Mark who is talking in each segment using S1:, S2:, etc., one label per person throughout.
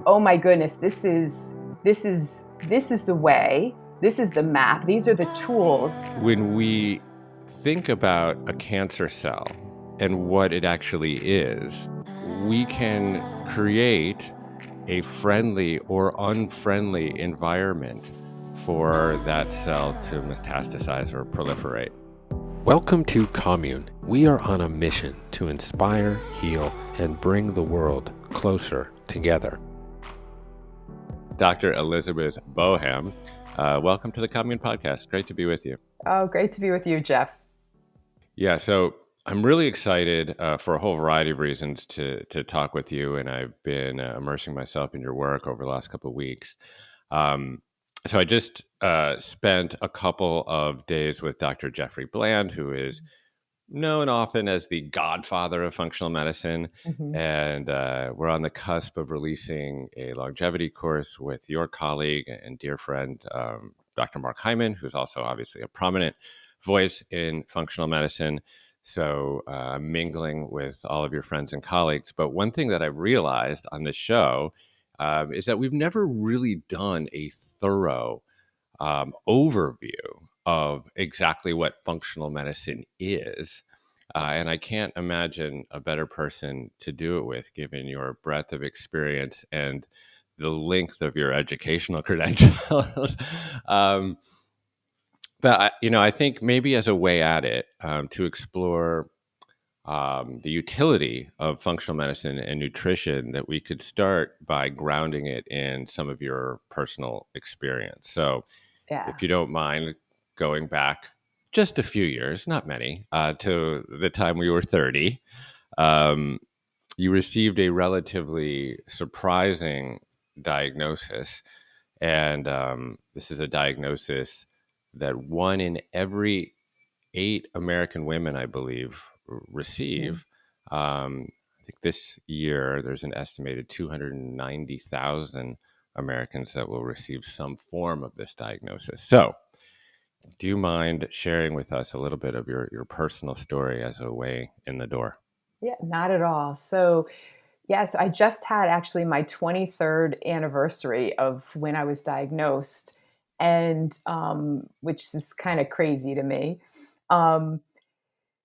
S1: oh my goodness, this is the way, this is the map, these are the tools.
S2: When we think about a cancer cell and what it actually is, we can create a friendly or unfriendly environment for that cell to metastasize or proliferate.
S3: Welcome to Commune. We are on a mission to inspire, heal, and bring the world closer together.
S2: Dr. Elizabeth Boham, welcome to the Commune podcast. Great to be with you.
S1: Oh, great to be with you, Jeff.
S2: Yeah, so I'm really excited for a whole variety of reasons to talk with you, and I've been immersing myself in your work over the last couple of weeks. So I just spent a couple of days with Dr. Jeffrey Bland, who is known often as the godfather of functional medicine.
S1: Mm-hmm.
S2: And we're on the cusp of releasing a longevity course with your colleague and dear friend, Dr. Mark Hyman, who's also obviously a prominent voice in functional medicine. So mingling with all of your friends and colleagues. But one thing that I've realized on this show is that we've never really done a thorough overview of exactly what functional medicine is. And I can't imagine a better person to do it with, given your breadth of experience and the length of your educational credentials. But I think maybe as a way at it, to explore the utility of functional medicine and nutrition, that we could start by grounding it in some of your personal experience. So if you don't mind going back just a few years, not many, to the time we were 30, you received a relatively surprising diagnosis. And this is a diagnosis that 1 in every 8 American women, I believe, receive. I think this year there's an estimated 290,000 Americans that will receive some form of this diagnosis. So do you mind sharing with us a little bit of your personal story as a way in the door?
S1: Yeah, not at all. So yes, I just had actually my 23rd anniversary of when I was diagnosed, and which is kind of crazy to me.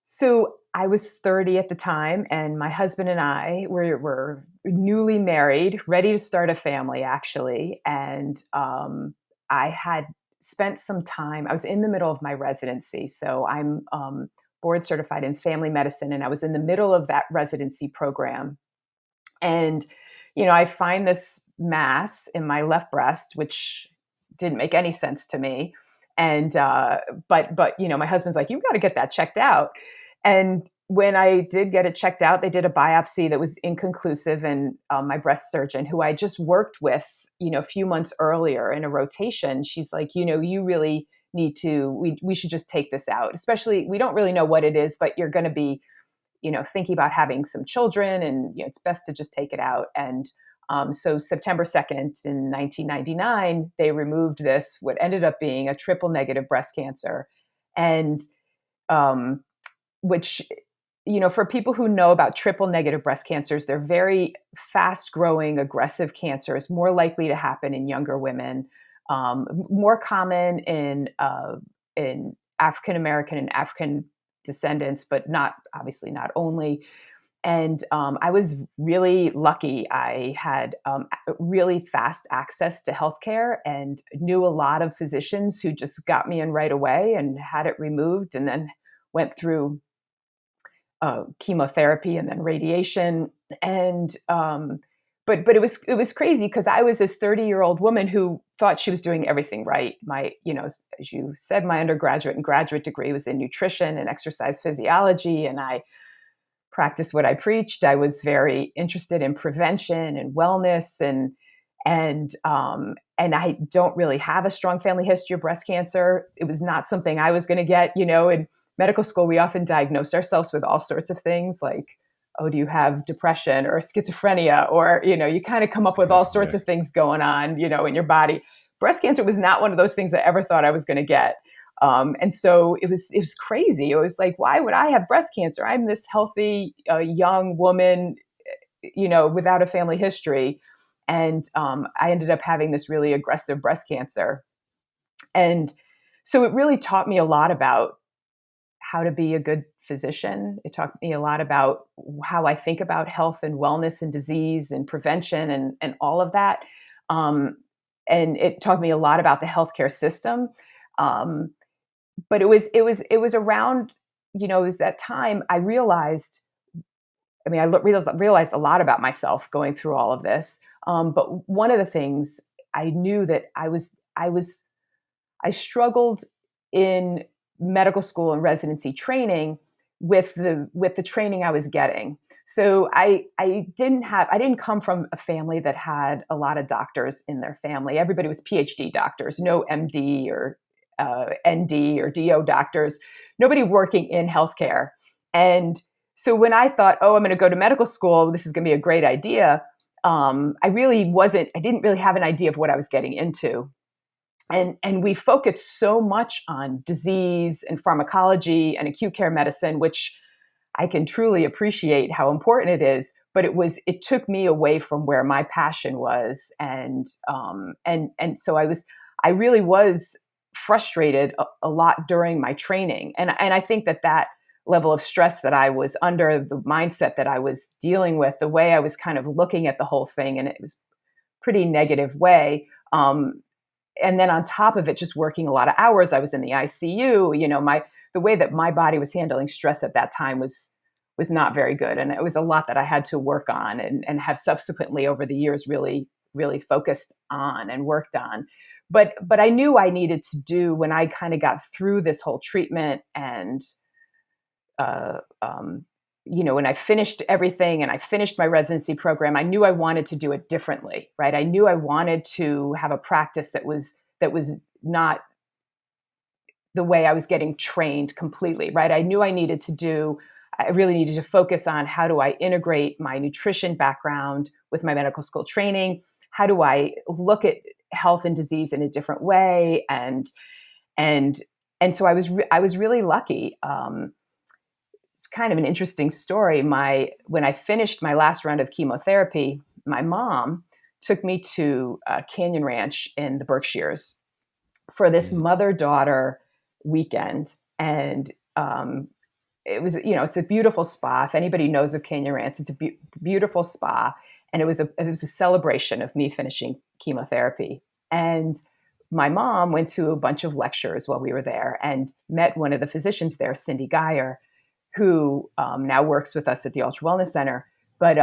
S1: So I was 30 at the time, and my husband and I were newly married, ready to start a family, actually. And I had spent some time, I was in the middle of my residency. So I'm board certified in family medicine, and I was in the middle of that residency program. And, I find this mass in my left breast, which didn't make any sense to me. And, but, my husband's like, you've got to get that checked out. And when I did get it checked out, they did a biopsy that was inconclusive. And my breast surgeon, who I just worked with, a few months earlier in a rotation, she's like, you really need to, we should just take this out. Especially, we don't really know what it is, but you're going to be, thinking about having some children, and it's best to just take it out. And so September 2nd in 1999, they removed this, what ended up being a triple negative breast cancer. And which, for people who know about triple negative breast cancers, they're very fast growing, aggressive cancers, more likely to happen in younger women, more common in African American and African descendants, but obviously not only. And I was really lucky. I had really fast access to healthcare and knew a lot of physicians who just got me in right away and had it removed, and then went through chemotherapy and then radiation. And but it was crazy, because I was this 30-year-old woman who thought she was doing everything right. My, as you said, my undergraduate and graduate degree was in nutrition and exercise physiology, and I practiced what I preached. I was very interested in prevention and wellness, and I don't really have a strong family history of breast cancer. It was not something I was going to get. In medical school, we often diagnose ourselves with all sorts of things like, oh, do you have depression or schizophrenia? Or, you kind of come up with all sorts of things going on, in your body. Breast cancer was not one of those things I ever thought I was going to get. And so it was crazy. It was like, why would I have breast cancer? I'm this healthy, young woman, without a family history. And I ended up having this really aggressive breast cancer. And so it really taught me a lot about how to be a good physician. It taught me a lot about how I think about health and wellness and disease and prevention and all of that. And it taught me a lot about the healthcare system. But it was around, it was that time I realized. I mean, I realized a lot about myself going through all of this. But one of the things I knew that I struggled in medical school and residency training with the training I was getting. So I didn't come from a family that had a lot of doctors in their family. Everybody was PhD doctors, no MD or ND or DO doctors, nobody working in healthcare. And so when I thought, oh, I'm going to go to medical school, this is going to be a great idea. I didn't really have an idea of what I was getting into. And we focus so much on disease and pharmacology and acute care medicine, which I can truly appreciate how important it is, but it took me away from where my passion was. And so I really was frustrated a lot during my training. And I think that level of stress that I was under, the mindset that I was dealing with, the way I was kind of looking at the whole thing, and it was pretty negative way. And then on top of it, just working a lot of hours, I was in the ICU. The way that my body was handling stress at that time was not very good. And it was a lot that I had to work on and have subsequently over the years really, really focused on and worked on. But I knew I needed to do, when I kind of got through this whole treatment and, when I finished everything and I finished my residency program, I knew I wanted to do it differently, right? I knew I wanted to have a practice that was not the way I was getting trained completely, right? I knew I really needed to focus on how do I integrate my nutrition background with my medical school training? How do I look at health and disease in a different way? And so I was really lucky. It's kind of an interesting story. When I finished my last round of chemotherapy, my mom took me to a canyon ranch in the Berkshires for this mother-daughter weekend. And it was, it's a beautiful spa. If anybody knows of canyon ranch, it's a beautiful spa. And it was a celebration of me finishing chemotherapy. And my mom went to a bunch of lectures while we were there and met one of the physicians there, Cindy Geyer, who now works with us at the Ultra Wellness Center. But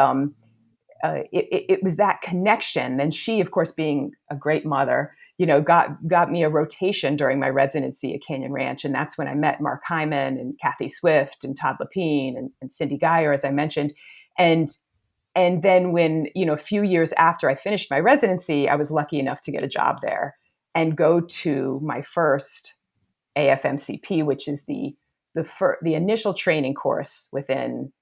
S1: it was that connection. Then she, of course, being a great mother, got me a rotation during my residency at Canyon Ranch. And that's when I met Mark Hyman and Kathy Swift and Todd Lapine and Cindy Geyer, as I mentioned. And then when, a few years after I finished my residency, I was lucky enough to get a job there and go to my first AFMCP, which is the initial training course within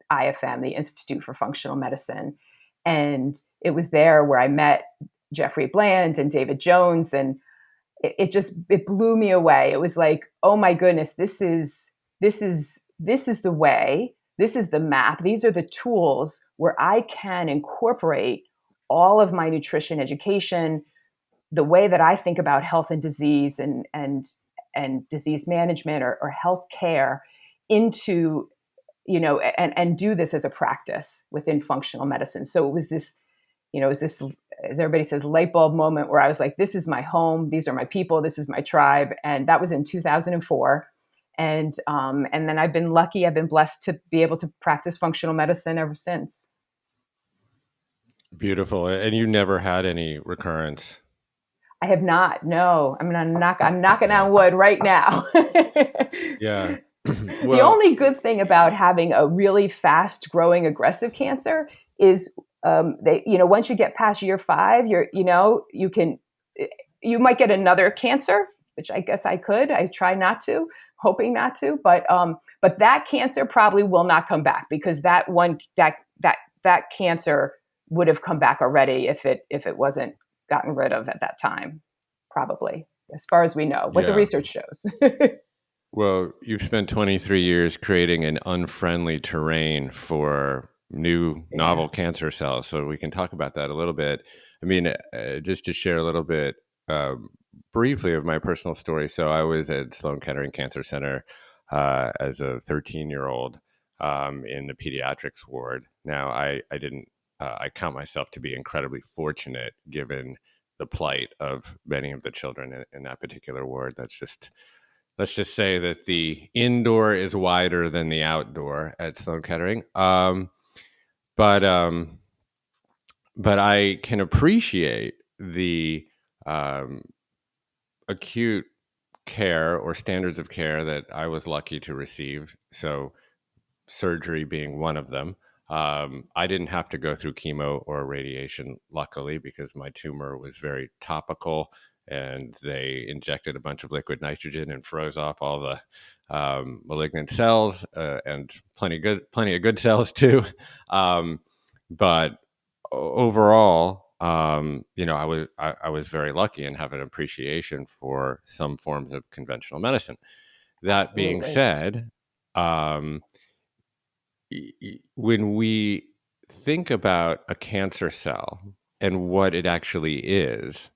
S1: IFM, the Institute for Functional Medicine. And it was there where I met Jeffrey Bland and David Jones. And it blew me away. It was like, oh my goodness, this is the way, this is the map. These are the tools where I can incorporate all of my nutrition education, the way that I think about health and disease and disease management or health care into, and do this as a practice within functional medicine. So it was this, as everybody says, light bulb moment where I was like, this is my home. These are my people. This is my tribe. And that was in 2004. And then I've been lucky. I've been blessed to be able to practice functional medicine ever since.
S2: Beautiful. And you never had any recurrence?
S1: I have not. No, I'm knocking on wood right now.
S2: Yeah.
S1: Well, the only good thing about having a really fast growing aggressive cancer is, once you get past year 5, you might get another cancer, which I guess I could. I try not to, hoping not to, but that cancer probably will not come back, because that cancer would have come back already if it wasn't gotten rid of at that time, probably, as far as we know, what the research shows.
S2: Well, you've spent 23 years creating an unfriendly terrain for new
S1: Yeah.
S2: novel cancer cells. So we can talk about that a little bit. I mean, just to share a little bit briefly of my personal story. So I was at Sloan Kettering Cancer Center as a 13-year-old in the pediatrics ward. Now, I didn't. I count myself to be incredibly fortunate given the plight of many of the children in that particular ward. Let's just say that the indoor is wider than the outdoor at Sloan Kettering. But I can appreciate the um, acute care or standards of care that I was lucky to receive. So surgery being one of them. I didn't have to go through chemo or radiation, luckily, because my tumor was very topical, and they injected a bunch of liquid nitrogen and froze off all the malignant cells and plenty of good cells too. Um, but overall, I was very lucky and have an appreciation for some forms of conventional medicine. That being
S1: Absolutely.
S2: said, um, when we think about a cancer cell and what it actually is,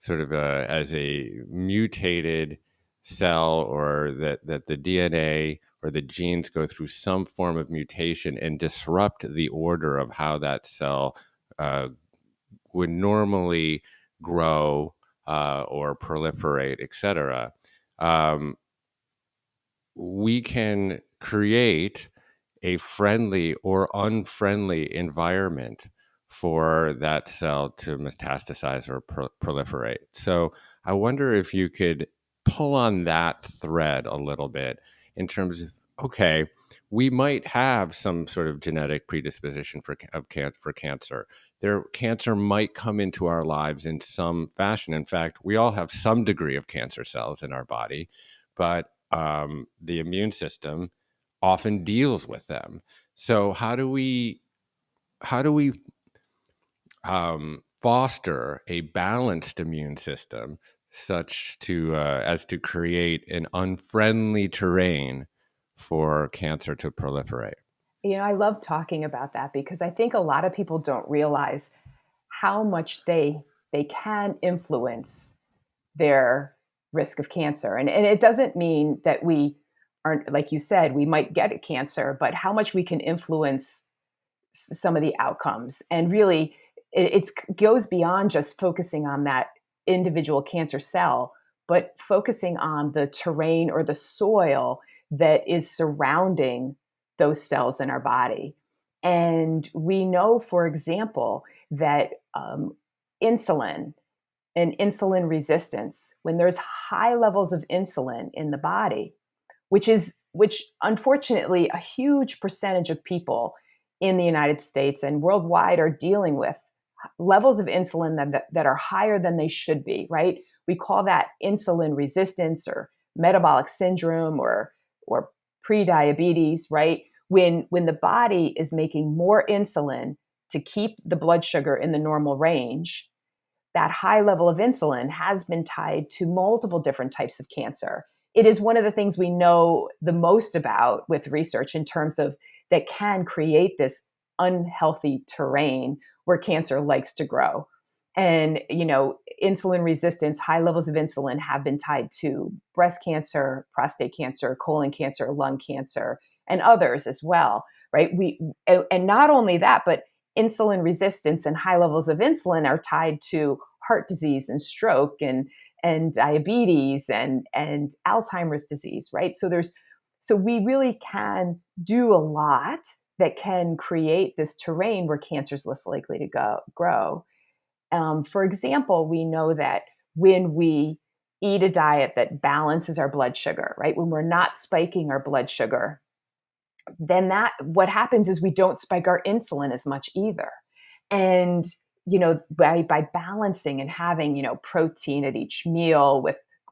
S2: sort of as a mutated cell, or that the DNA or the genes go through some form of mutation and disrupt the order of how that cell uh, would normally grow or proliferate, etc. Um, we can create a friendly or unfriendly environment for that cell to metastasize or proliferate. So I wonder if you could pull on that thread a little bit in terms of, okay, we might have some sort of genetic predisposition for cancer. Cancer might come into our lives in some fashion. In fact, we all have some degree of cancer cells in our body, but the immune system often deals with them. So how do we foster a balanced immune system such to as to create an unfriendly terrain for cancer to proliferate?
S1: I love talking about that because I think a lot of people don't realize how much they can influence their risk of cancer. And it doesn't mean that we aren't, like you said, we might get a cancer, but how much we can influence some of the outcomes. And really, it goes beyond just focusing on that individual cancer cell, but focusing on the terrain or the soil that is surrounding those cells in our body. And we know, for example, that insulin and insulin resistance, when there's high levels of insulin in the body, which unfortunately a huge percentage of people in the United States and worldwide are dealing with levels of insulin that are higher than they should be, right? We call that insulin resistance or metabolic syndrome or prediabetes, right? When the body is making more insulin to keep the blood sugar in the normal range, that high level of insulin has been tied to multiple different types of cancer. It is one of the things we know the most about with research in terms of that can create this unhealthy terrain where cancer likes to grow. And, insulin resistance, high levels of insulin have been tied to breast cancer, prostate cancer, colon cancer, lung cancer, and others as well, right? And not only that, but insulin resistance and high levels of insulin are tied to heart disease and stroke and diabetes and Alzheimer's disease, right? So we really can do a lot that can create this terrain where cancer is less likely to grow. For example, we know that when we eat a diet that balances our blood sugar, right? When we're not spiking our blood sugar, then what happens is we don't spike our insulin as much either. And by balancing and having protein at each meal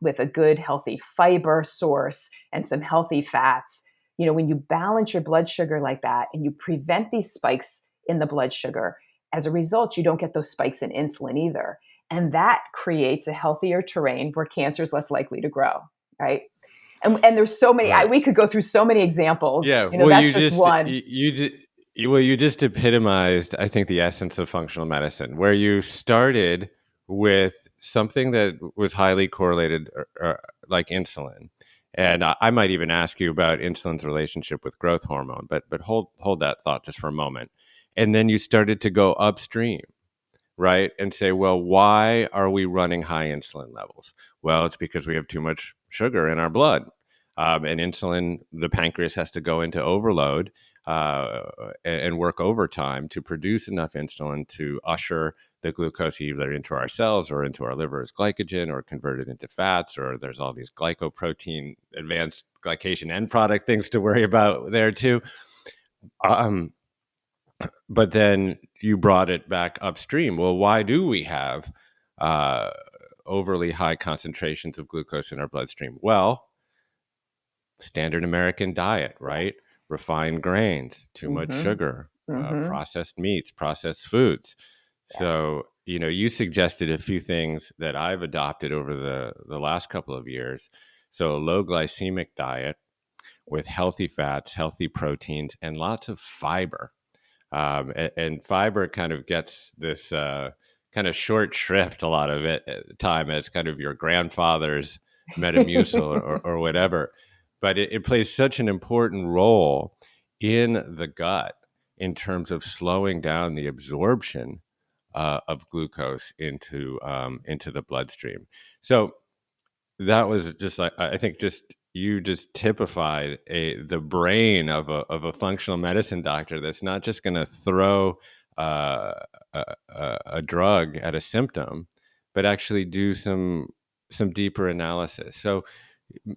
S1: with a good healthy fiber source and some healthy fats, when you balance your blood sugar like that and you prevent these spikes in the blood sugar, as a result, you don't get those spikes in insulin either. And that creates a healthier terrain where cancer is less likely to grow, right? And there's so many.
S2: Right.
S1: We could go through so many examples.
S2: Yeah. Well,
S1: That's just one.
S2: you did. Well, you just epitomized, I think, the essence of functional medicine, where you started with something that was highly correlated, like insulin. And I might even ask you about insulin's relationship with growth hormone, but hold that thought just for a moment. And then you started to go upstream, right? And say, well, why are we running high insulin levels? Well, it's because we have too much sugar in our blood. And insulin, the pancreas has to go into overload and work overtime to produce enough insulin to usher the glucose either into our cells or into our liver as glycogen or convert it into fats, or there's all these glycoprotein advanced glycation end product things to worry about there too. Um, but then you brought it back upstream. Well, why do we have uh, overly high concentrations of glucose in our bloodstream? Well, standard American diet, right?
S1: Yes.
S2: Refined grains, too much
S1: Mm-hmm.
S2: sugar,
S1: Mm-hmm.
S2: processed meats, processed foods.
S1: Yes.
S2: So, you suggested a few things that I've adopted over the last couple of years. So, a low glycemic diet with healthy fats, healthy proteins, and lots of fiber. And fiber kind of gets this kind of short shrift a lot of it at the time as kind of your grandfather's Metamucil or whatever. But it plays such an important role in the gut in terms of slowing down the absorption of glucose into the bloodstream. So that was just, I think, just you just typified the brain of a functional medicine doctor that's not just going to throw uh, a drug at a symptom, but actually do some deeper analysis. So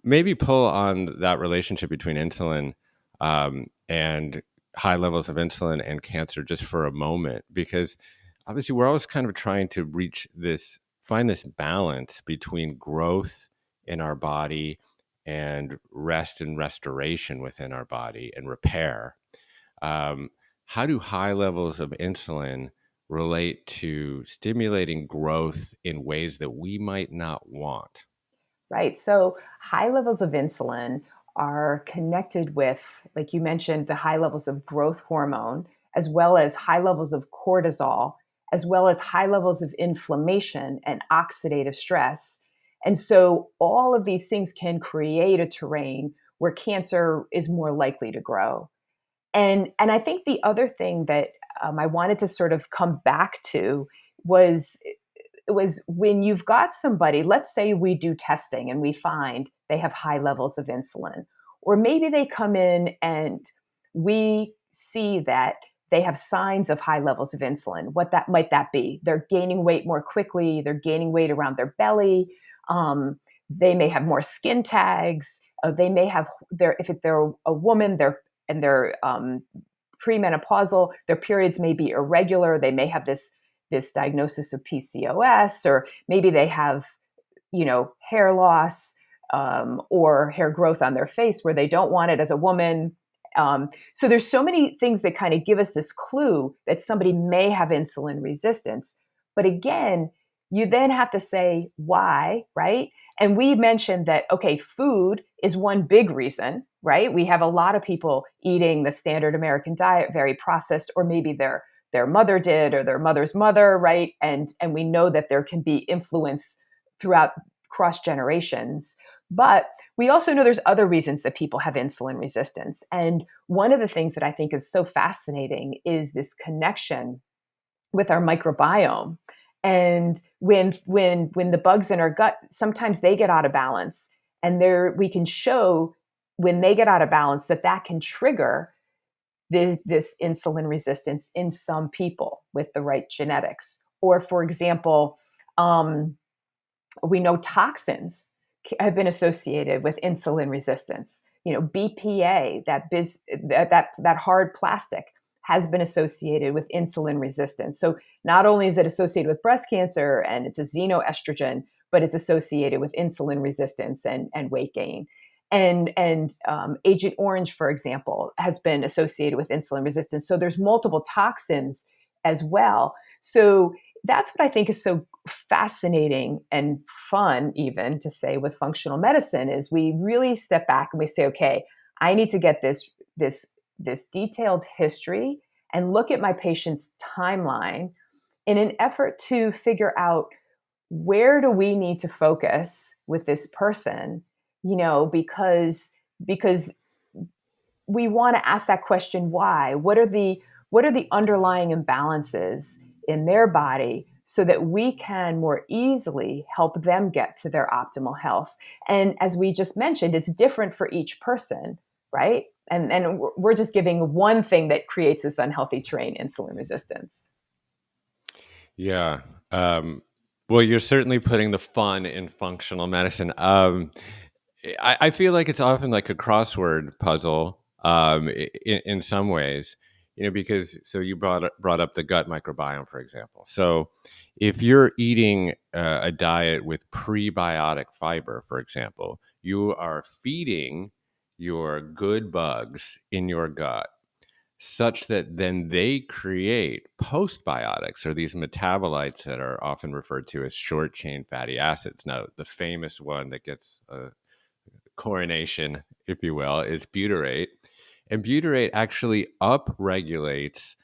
S2: maybe pull on that relationship between insulin and high levels of insulin and cancer just for a moment, because obviously we're always kind of trying to find this balance between growth in our body and rest and restoration within our body and repair. Um, how do high levels of insulin relate to stimulating growth in ways that we might not want?
S1: Right. So high levels of insulin are connected with, like you mentioned, the high levels of growth hormone, as well as high levels of cortisol, as well as high levels of inflammation and oxidative stress. And so all of these things can create a terrain where cancer is more likely to grow. And I think the other thing that I wanted to sort of come back to was when you've got somebody, let's say we do testing and we find they have high levels of insulin, or maybe they come in and we see that they have signs of high levels of insulin. What that might that be? They're gaining weight more quickly. They're gaining weight around their belly. They may have more skin tags. They may have if they're a woman, they're premenopausal. Their periods may be irregular. They may have this diagnosis of PCOS, or maybe they have, hair loss or hair growth on their face where they don't want it as a woman. So there's so many things that kind of give us this clue that somebody may have insulin resistance. But again, you then have to say why, right? And we mentioned that, okay, food is one big reason, right? We have a lot of people eating the standard American diet, very processed, or maybe their mother did or their mother's mother, right? And we know that there can be influence throughout cross generations. But we also know there's other reasons that people have insulin resistance. And one of the things that I think is so fascinating is this connection with our microbiome. And when the bugs in our gut, sometimes they get out of balance. And we can show when they get out of balance that can trigger this insulin resistance in some people with the right genetics. Or, for example, we know toxins have been associated with insulin resistance. BPA, that hard plastic, has been associated with insulin resistance. So not only is it associated with breast cancer and it's a xenoestrogen, but it's associated with insulin resistance and weight gain. And Agent Orange, for example, has been associated with insulin resistance. So there's multiple toxins as well. So that's what I think is so fascinating and fun, even to say, with functional medicine, is we really step back and we say, okay, I need to get this detailed history and look at my patient's timeline in an effort to figure out where do we need to focus with this person, because we want to ask that question, why? What are the underlying imbalances in their body so that we can more easily help them get to their optimal health? And as we just mentioned, it's different for each person, right? And we're just giving one thing that creates this unhealthy terrain, insulin resistance.
S2: Yeah. Well, you're certainly putting the fun in functional medicine. I feel like it's often like a crossword puzzle in some ways, because so you brought up the gut microbiome, for example. So if you're eating a diet with prebiotic fiber, for example, you are feeding your good bugs in your gut such that then they create postbiotics, or these metabolites that are often referred to as short chain fatty acids. Now, the famous one that gets a coronation, if you will, is butyrate. And butyrate actually upregulates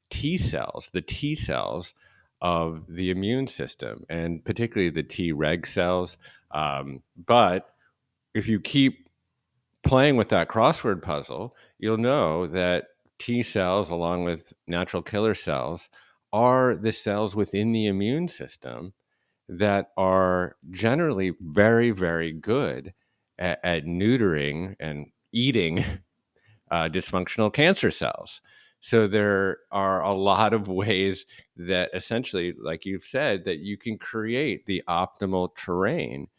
S2: T cells, the T cells of the immune system, and particularly the T reg cells. But if you keep playing with that crossword puzzle, you'll know that T cells, along with natural killer cells, are the cells within the immune system that are generally very, very good at neutering and eating dysfunctional cancer cells. So there are a lot of ways that essentially, like you've said, that you can create the optimal terrain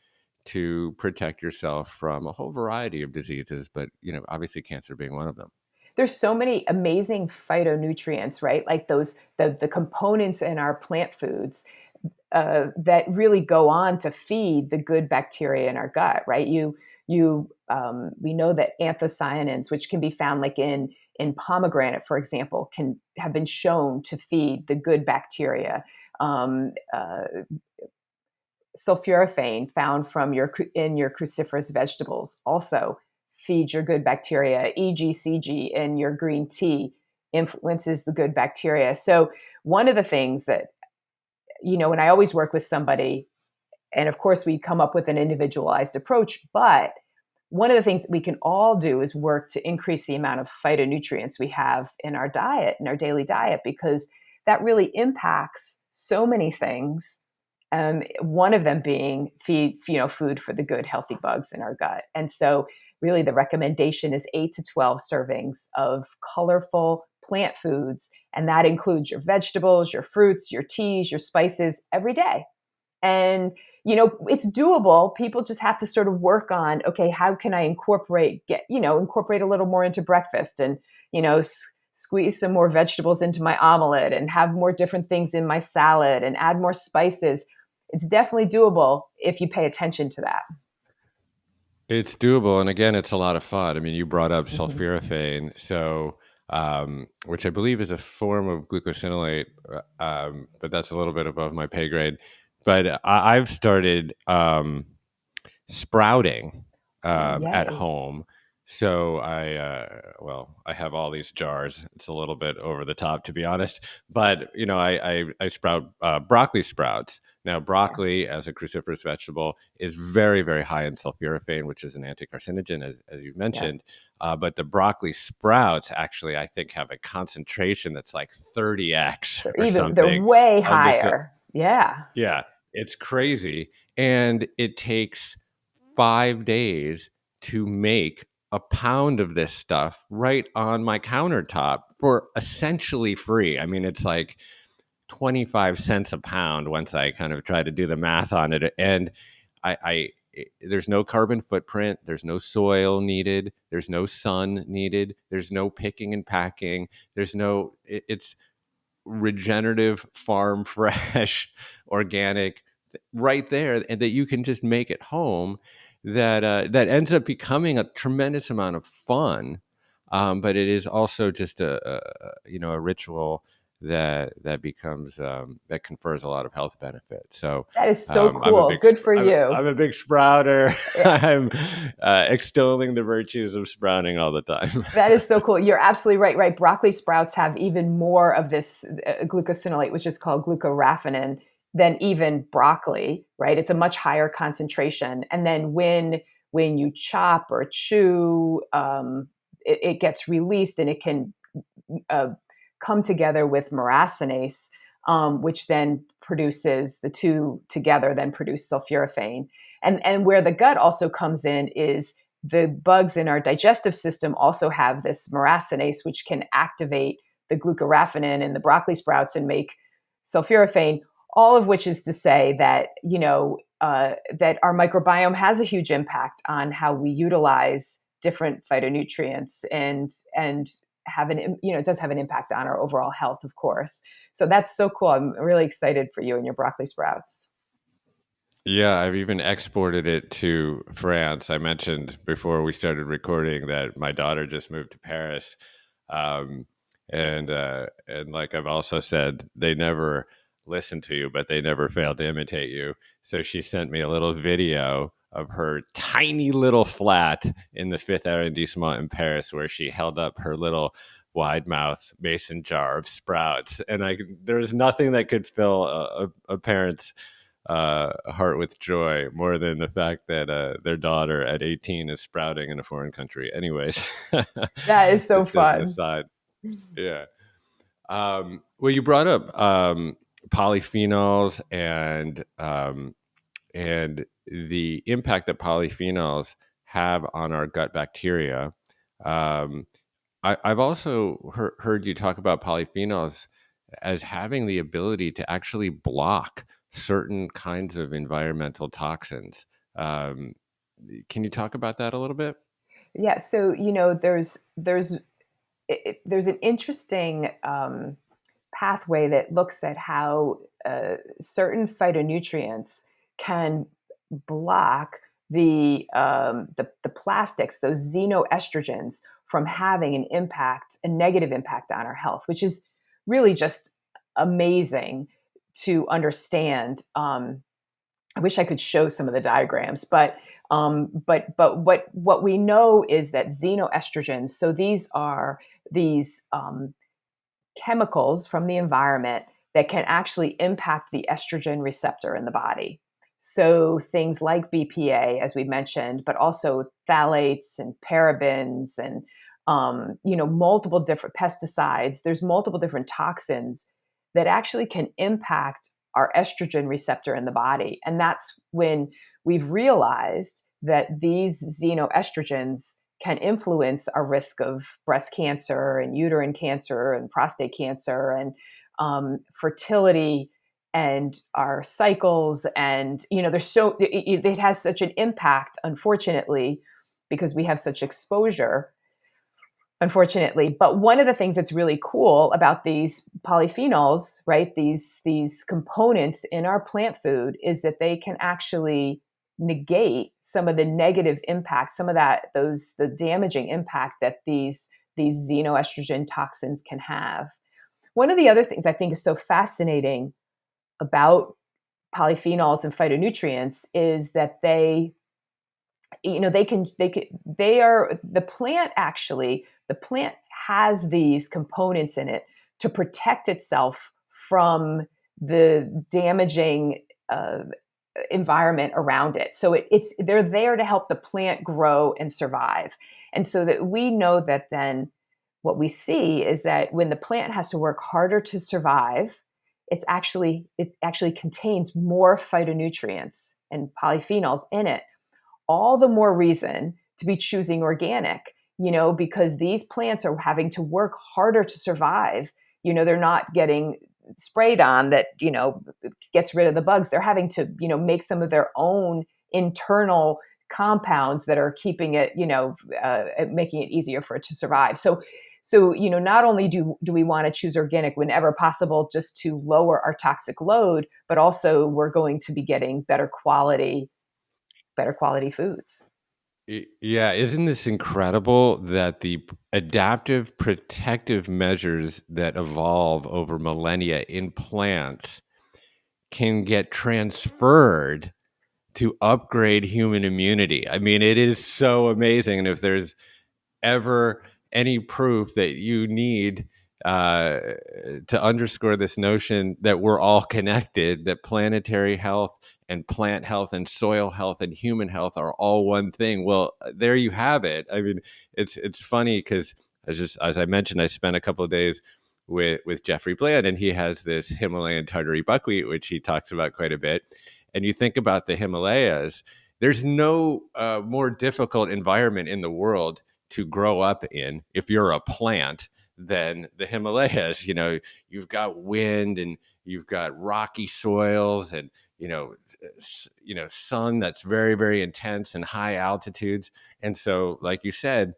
S2: to protect yourself from a whole variety of diseases, but obviously cancer being one of them.
S1: There's so many amazing phytonutrients, right? Like the components in our plant foods that really go on to feed the good bacteria in our gut, right? We know that anthocyanins, which can be found like in pomegranate, for example, can have been shown to feed the good bacteria. Um, uh, Sulforaphane found in your cruciferous vegetables also feeds your good bacteria. EGCG in your green tea influences the good bacteria. So one of the things that, when I always work with somebody, and of course we come up with an individualized approach, but one of the things that we can all do is work to increase the amount of phytonutrients we have in our diet, in our daily diet, because that really impacts so many things. One of them being food for the good, healthy bugs in our gut. And so really the recommendation is 8 to 12 servings of colorful plant foods. And that includes your vegetables, your fruits, your teas, your spices every day. And, it's doable. People just have to sort of work on, okay, how can I incorporate a little more into breakfast, and, squeeze some more vegetables into my omelet and have more different things in my salad and add more spices. It's definitely doable if you pay attention to that.
S2: It's doable, and again, it's a lot of fun. I mean, you brought up
S1: Mm-hmm.
S2: sulforaphane, so which I believe is a form of glucosinolate, but that's a little bit above my pay grade. But I've started sprouting
S1: Oh,
S2: at
S1: yay.
S2: home. So I have all these jars. It's a little bit over the top, to be honest. But I sprout broccoli sprouts. Now,
S1: Yeah.
S2: broccoli, as a cruciferous vegetable, is very, very high in sulforaphane, which is an anticarcinogen, as you've
S1: Yeah.
S2: mentioned. But the broccoli sprouts actually, I think, have a concentration that's like 30x or
S1: They're
S2: something
S1: way
S2: of this.
S1: higher. Yeah.
S2: Yeah, it's crazy. And it takes 5 days to make a pound of this stuff right on my countertop for essentially free. I mean, it's like 25 cents a pound once I kind of try to do the math on it. And there's no carbon footprint. There's no soil needed. There's no sun needed. There's no picking and packing. It's regenerative, farm fresh, organic, right there, and that you can just make at home. That ends up becoming a tremendous amount of fun, but it is also just a ritual that becomes that confers a lot of health benefits. So
S1: That is so
S2: I'm a
S1: cool.
S2: big
S1: Good for you.
S2: I'm a big sprouter.
S1: Yeah,
S2: I'm extolling the virtues of sprouting all the time.
S1: that is so cool. You're absolutely right. Right. Broccoli sprouts have even more of this glucosinolate, which is called glucoraphanin, than even broccoli. Right. It's a much higher concentration. And then when you chop or chew, it gets released, and it can uh, come together with morasinase, which then produces the two together, then produce sulforaphane. And where the gut also comes in is the bugs in our digestive system also have this morasinase, which can activate the glucoraphanin in the broccoli sprouts and make sulforaphane. All of which is to say that that our microbiome has a huge impact on how we utilize different phytonutrients, and have an it does have an impact on our overall health, of course. So that's so cool. I'm really excited for you and your broccoli sprouts.
S2: Yeah, I've even exported it to France. I mentioned before we started recording that my daughter just moved to Paris, um, and like I've also said, they never listen to you, but they never fail to imitate you. So she sent me a little video of her tiny little flat in the Fifth Arrondissement in Paris, where she held up her little wide mouth mason jar of sprouts, and there was nothing that could fill a parent's heart with joy more than the fact that their daughter at 18 is sprouting in a foreign country. Anyways,
S1: That is so
S2: just as an
S1: fun.
S2: aside. Yeah. Well, you brought up polyphenols and the impact that polyphenols have on our gut bacteria. Um, I've also heard you talk about polyphenols as having the ability to actually block certain kinds of environmental toxins. Um, can you talk about that a little bit?
S1: Yeah. So there's an interesting pathway that looks at how certain phytonutrients can block the plastics, those xenoestrogens, from having a negative impact on our health, which is really just amazing to understand. I wish I could show some of the diagrams, but what we know is that xenoestrogens. So these are these chemicals from the environment that can actually impact the estrogen receptor in the body. So things like BPA, as we mentioned, but also phthalates and parabens and multiple different pesticides. There's multiple different toxins that actually can impact our estrogen receptor in the body. And that's when we've realized that these xenoestrogens can influence our risk of breast cancer and uterine cancer and prostate cancer and fertility and our cycles. And it has such an impact, unfortunately, because we have such exposure, unfortunately. But one of the things that's really cool about these polyphenols, right, these components in our plant food, is that they can actually negate some of the negative impact, some of the damaging impact that these xenoestrogen toxins can have. One of the other things I think is so fascinating about polyphenols and phytonutrients is that they are the plant has these components in it to protect itself from the damaging environment around it. So they're there to help the plant grow and survive. And so that we know that then what we see is that when the plant has to work harder to survive, it actually contains more phytonutrients and polyphenols in it. All the more reason to be choosing organic, because these plants are having to work harder to survive. They're not getting sprayed on that, gets rid of the bugs. They're having to, make some of their own internal compounds that are keeping it, making it easier for it to survive. So, not only do we want to choose organic whenever possible, just to lower our toxic load, but also we're going to be getting better quality foods.
S2: Yeah, isn't this incredible that the adaptive protective measures that evolve over millennia in plants can get transferred to upgrade human immunity? I mean, it is so amazing. And if there's ever any proof that you need uh, to underscore this notion that we're all connected, that planetary health and plant health and soil health and human health are all one thing. Well, there you have it. I mean, it's funny because as I mentioned, I spent a couple of days with Jeffrey Bland, and he has this Himalayan tartary buckwheat, which he talks about quite a bit. And you think about the Himalayas, there's no more difficult environment in the world to grow up in if you're a plant than the Himalayas. You know, you've got wind and you've got rocky soils and sun that's very, very intense and high altitudes. And so, like you said,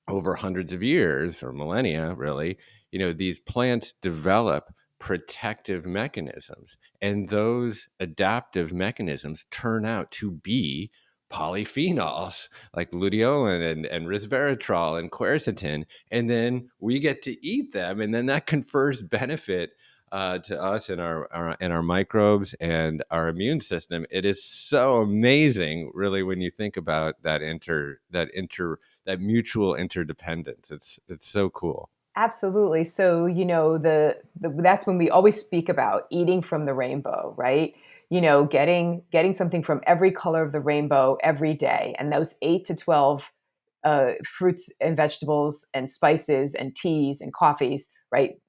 S2: over hundreds of years or millennia, really, these plants develop protective mechanisms. And those adaptive mechanisms turn out to be polyphenols like luteolin and resveratrol and quercetin. And then we get to eat them. And then that confers benefit to us and our microbes and our immune system. It is so amazing, really, when you think about that mutual interdependence. It's so cool.
S1: Absolutely. So, that's when we always speak about eating from the rainbow, right? Getting something from every color of the rainbow every day, and those 8 to 12 fruits and vegetables and spices and teas and coffees, right?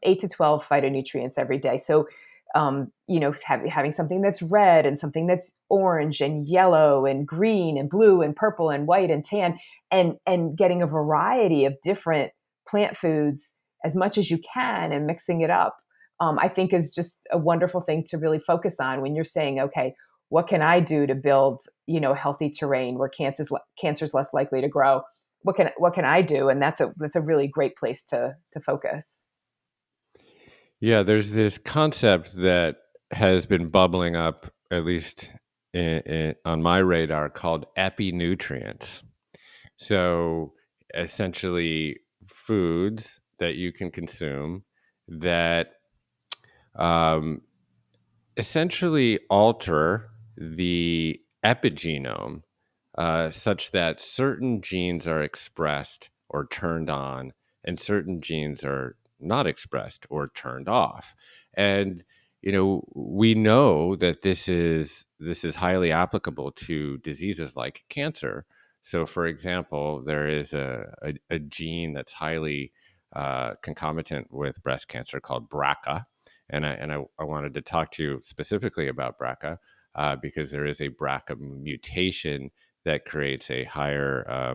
S1: 8 to 12 phytonutrients every day. So, having something that's red and something that's orange and yellow and green and blue and purple and white and tan, and getting a variety of different plant foods as much as you can and mixing it up, I think is just a wonderful thing to really focus on when you're saying, okay, what can I do to build, healthy terrain where cancer's less likely to grow? What can I do? And that's a really great place to focus.
S2: Yeah, there's this concept that has been bubbling up, at least on my radar, called epinutrients. So essentially, foods that you can consume that um, essentially alter the epigenome such that certain genes are expressed or turned on, and certain genes are not expressed or turned off. And we know that this is highly applicable to diseases like cancer. So, for example, there is a gene that's highly concomitant with breast cancer called BRCA, and I wanted to talk to you specifically about BRCA because there is a BRCA mutation that creates a higher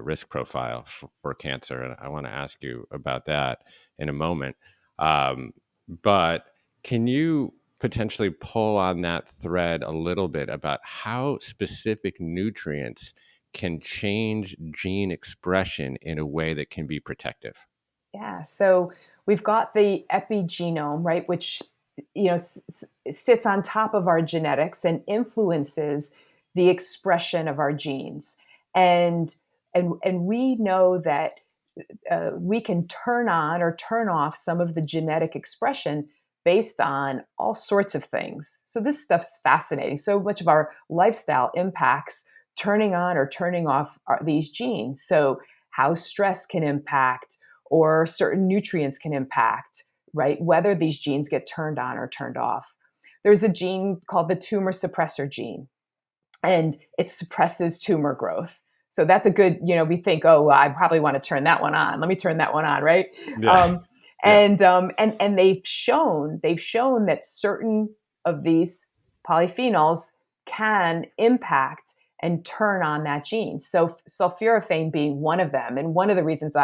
S2: risk profile for cancer. And I want to ask you about that in a moment. But can you potentially pull on that thread a little bit about how specific nutrients can change gene expression in a way that can be protective?
S1: Yeah. So we've got the epigenome, right, which sits on top of our genetics and influences the expression of our genes. And we know that we can turn on or turn off some of the genetic expression based on all sorts of things. So this stuff's fascinating. So much of our lifestyle impacts turning on or turning off these genes. So how stress can impact or certain nutrients can impact, right? Whether these genes get turned on or turned off. There's a gene called the tumor suppressor gene, and it suppresses tumor growth. So that's a good, we think, oh, well, I probably want to turn that one on. Let me turn that one on, right?
S2: Yeah. Yeah.
S1: And they've shown that certain of these polyphenols can impact and turn on that gene. So sulforaphane being one of them, and one of the reasons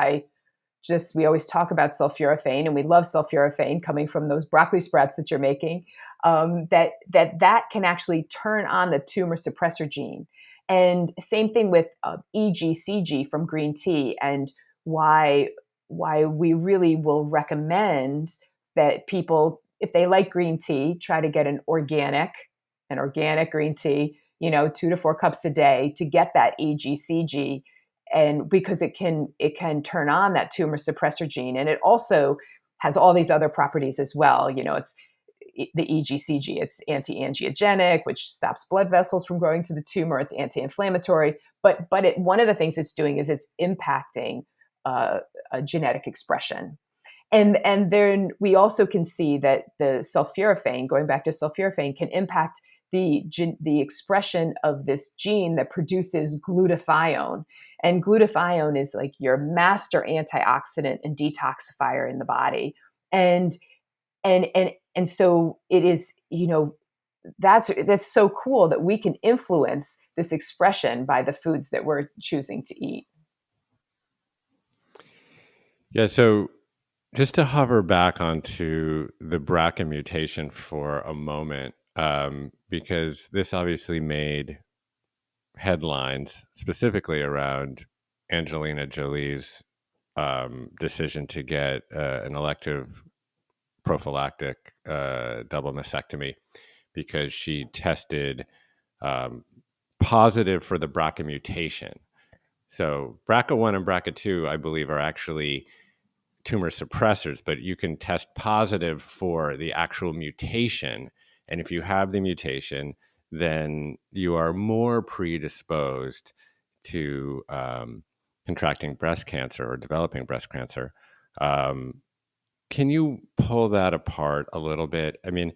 S1: we always talk about sulforaphane, and we love sulforaphane coming from those broccoli sprouts that you're making, that can actually turn on the tumor suppressor gene. And same thing with EGCG from green tea, and why we really will recommend that people, if they like green tea, try to get an organic green tea. 2 to 4 cups a day to get that EGCG, and because it can turn on that tumor suppressor gene, and it also has all these other properties as well. It's the EGCG, it's anti-angiogenic, which stops blood vessels from growing to the tumor. It's anti-inflammatory, but one of the things it's doing is it's impacting a genetic expression. And then we also can see that the sulforaphane, going back to sulforaphane, can impact the expression of this gene that produces glutathione. And glutathione is like your master antioxidant and detoxifier in the body. And so it is, that's so cool that we can influence this expression by the foods that we're choosing to eat.
S2: Yeah, so just to hover back onto the BRCA mutation for a moment, because this obviously made headlines specifically around Angelina Jolie's decision to get an elective prophylactic double mastectomy because she tested positive for the BRCA mutation. So BRCA1 and BRCA2, I believe, are actually tumor suppressors, but you can test positive for the actual mutation. And if you have the mutation, then you are more predisposed to contracting breast cancer or developing breast cancer. Can you pull that apart a little bit? I mean,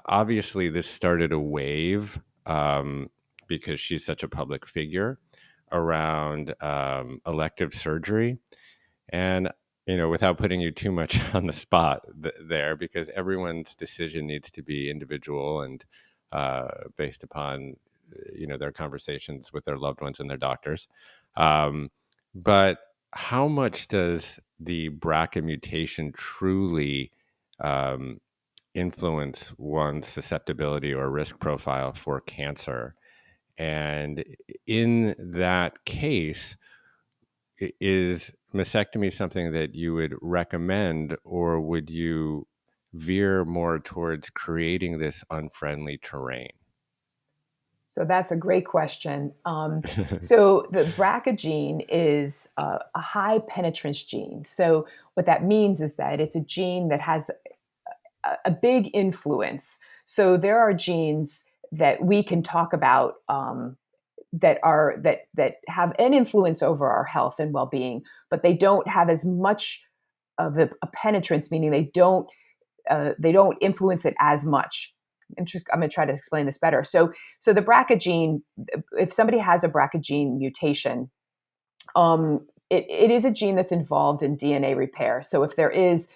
S2: obviously, this started a wave because she's such a public figure around elective surgery. And without putting you too much on the spot there, because everyone's decision needs to be individual and based upon, their conversations with their loved ones and their doctors. But how much does the BRCA mutation truly influence one's susceptibility or risk profile for cancer? And in that case, is mastectomy something that you would recommend, or would you veer more towards creating this unfriendly terrain?
S1: So that's a great question. So the BRCA gene is a high penetrance gene. So what that means is that it's a gene that has a big influence. So there are genes that we can talk about that have an influence over our health and well-being, but they don't have as much of a penetrance, meaning they don't influence it as much. I'm going to try to explain this better. So the BRCA gene, if somebody has a BRCA gene mutation, it is a gene that's involved in DNA repair. So if there is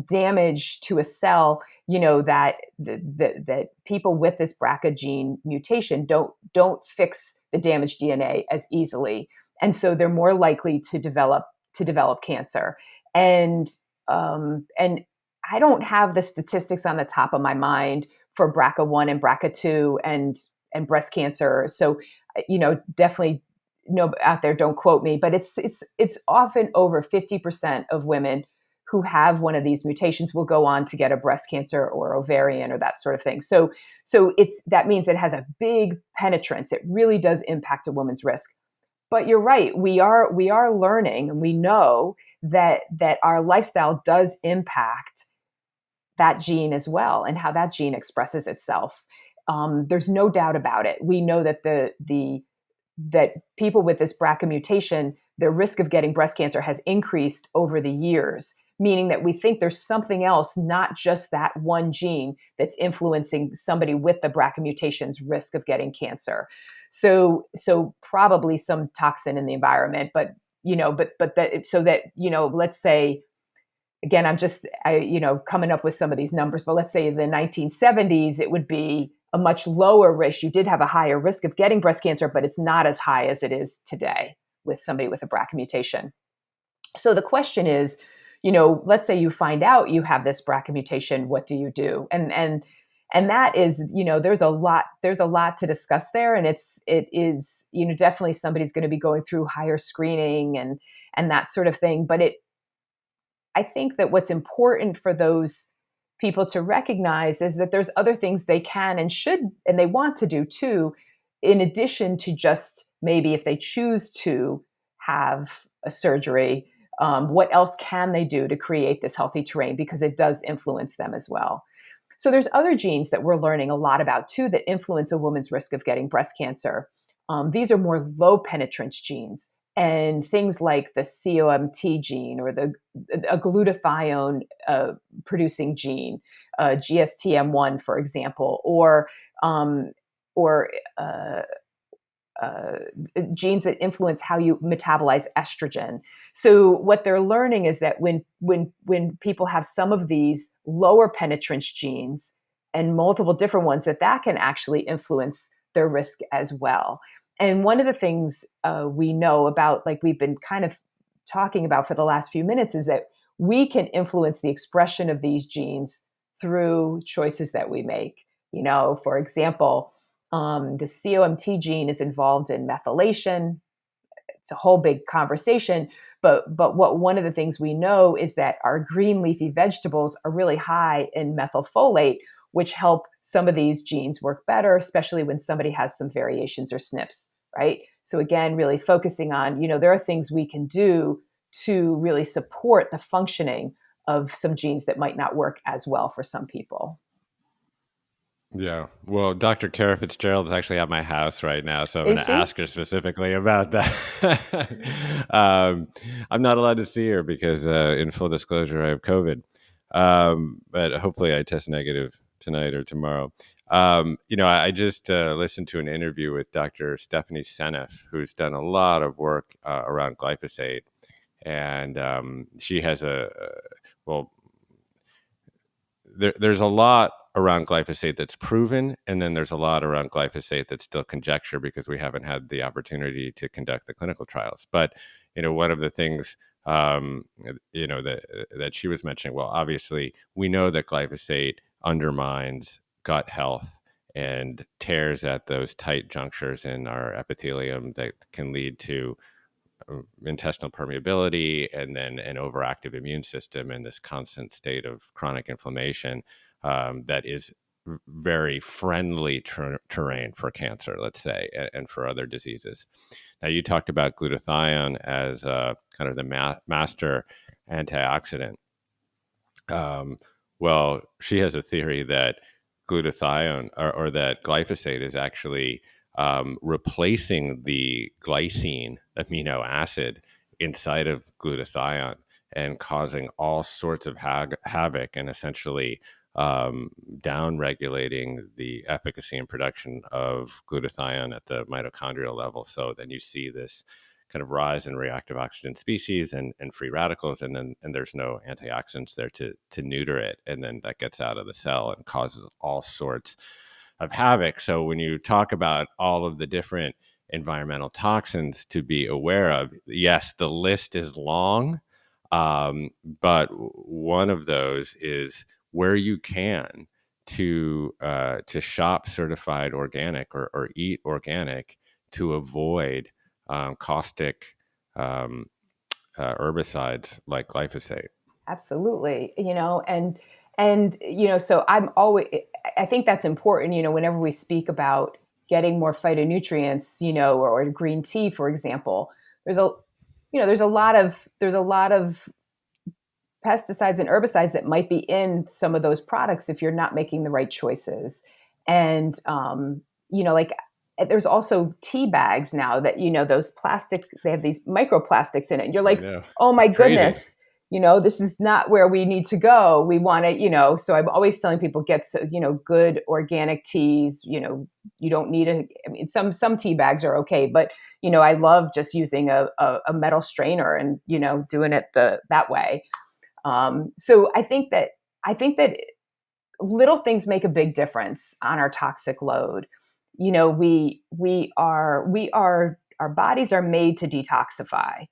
S1: damage to a cell, that people with this BRCA gene mutation don't fix the damaged DNA as easily, and so they're more likely to develop cancer. And I don't have the statistics on the top of my mind for BRCA1 and BRCA2 and breast cancer. So, definitely out there, don't quote me, but it's often over 50% of women who have one of these mutations will go on to get a breast cancer or ovarian or that sort of thing. So that means it has a big penetrance. It really does impact a woman's risk. But you're right. We are learning, and we know that our lifestyle does impact that gene as well, and how that gene expresses itself. There's no doubt about it. We know that that people with this BRCA mutation, their risk of getting breast cancer has increased over the years, meaning that we think there's something else, not just that one gene, that's influencing somebody with the BRCA mutation's risk of getting cancer. So probably some toxin in the environment, but let's say, again, I'm just coming up with some of these numbers, but let's say in the 1970s, it would be a much lower risk. You did have a higher risk of getting breast cancer, but it's not as high as it is today with somebody with a BRCA mutation. So the question is, let's say you find out you have this BRCA mutation, what do you do? And that is, there's a lot to discuss there. And it is, definitely somebody's going to be going through higher screening and that sort of thing. But I think that what's important for those people to recognize is that there's other things they can and should, and they want to do too, in addition to just maybe if they choose to have a surgery, what else can they do to create this healthy terrain? Because it does influence them as well. So there's other genes that we're learning a lot about too that influence a woman's risk of getting breast cancer. These are more low penetrance genes, and things like the COMT gene or a glutathione producing gene, GSTM1, for example, or genes that influence how you metabolize estrogen. So what they're learning is that when people have some of these lower penetrance genes and multiple different ones, that can actually influence their risk as well. And one of the things we know about, like we've been kind of talking about for the last few minutes, is that we can influence the expression of these genes through choices that we make. For example, the COMT gene is involved in methylation. It's a whole big conversation, but one of the things we know is that our green leafy vegetables are really high in methylfolate, which help some of these genes work better, especially when somebody has some variations or SNPs, right? So again, really focusing on, there are things we can do to really support the functioning of some genes that might not work as well for some people.
S2: Yeah. Well, Dr. Kara Fitzgerald is actually at my house right now, so I'm going to ask her specifically about that. I'm not allowed to see her because, in full disclosure, I have COVID. But hopefully I test negative tonight or tomorrow. I just listened to an interview with Dr. Stephanie Seneff, who's done a lot of work around glyphosate. And she has there's a lot around glyphosate that's proven, and then there's a lot around glyphosate that's still conjecture because we haven't had the opportunity to conduct the clinical trials. But one of the things that she was mentioning, well, obviously we know that glyphosate undermines gut health and tears at those tight junctures in our epithelium that can lead to intestinal permeability and then an overactive immune system and this constant state of chronic inflammation that is very friendly terrain for cancer, let's say, and for other diseases. Now, you talked about glutathione as kind of the master antioxidant. Well, she has a theory that glutathione or that glyphosate is actually replacing the glycine amino acid inside of glutathione and causing all sorts of havoc and essentially down-regulating the efficacy and production of glutathione at the mitochondrial level. So then you see this kind of rise in reactive oxygen species and free radicals, and there's no antioxidants there to neuter it, and then that gets out of the cell and causes all sorts of havoc. So when you talk about all of the different environmental toxins to be aware of, yes, the list is long, but one of those is where you can to shop certified organic or eat organic to avoid caustic herbicides like glyphosate.
S1: Absolutely. So I think that's important, whenever we speak about getting more phytonutrients, or green tea, for example, there's a lot of pesticides and herbicides that might be in some of those products if you're not making the right choices. And, there's also tea bags now that, those plastic, they have these microplastics in it. And you're like, oh my goodness, this is not where we need to go. We want to, so I'm always telling people get, good organic teas, you don't need some tea bags are okay, but, I love just using a metal strainer and, doing it that way. So I think that little things make a big difference on our toxic load. Our bodies are made to detoxify.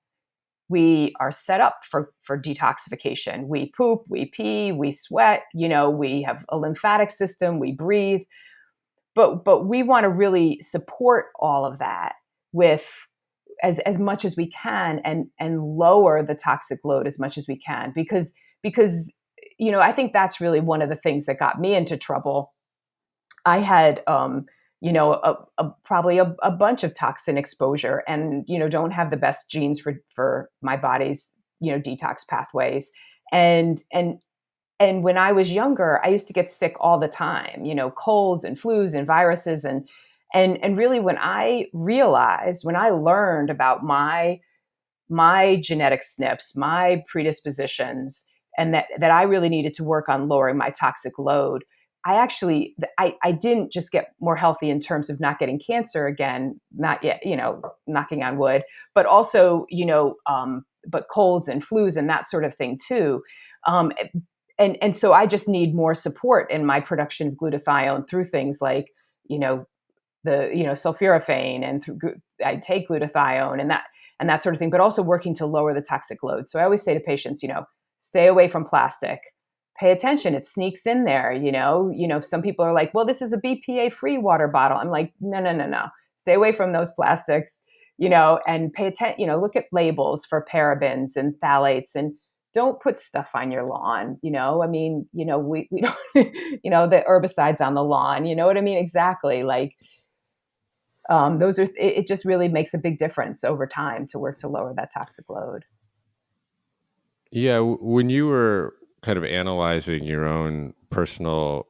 S1: We are set up for detoxification. We poop, we pee, we sweat, we have a lymphatic system, we breathe, but we want to really support all of that with as much as we can and lower the toxic load as much as we can, because I think that's really one of the things that got me into trouble. I had probably a bunch of toxin exposure, and don't have the best genes for my body's detox pathways. And when I was younger, I used to get sick all the time, colds and flus and viruses. And really, when I learned about my genetic SNPs, my predispositions, and that I really needed to work on lowering my toxic load, I didn't just get more healthy in terms of not getting cancer again, not yet, knocking on wood, but also, but colds and flus and that sort of thing too. Um, and so I just need more support in my production of glutathione through things like, sulforaphane, and I take glutathione and that sort of thing, but also working to lower the toxic load. So I always say to patients, stay away from plastic. Pay attention; it sneaks in there. Some people are like, "Well, this is a BPA-free water bottle." I'm like, no, no, no, no. Stay away from those plastics. And pay attention. Look at labels for parabens and phthalates, and don't put stuff on your lawn. We don't, the herbicides on the lawn. You know what I mean? Exactly. Like, it just really makes a big difference over time to work to lower that toxic load.
S2: Yeah, when you were kind of analyzing your own personal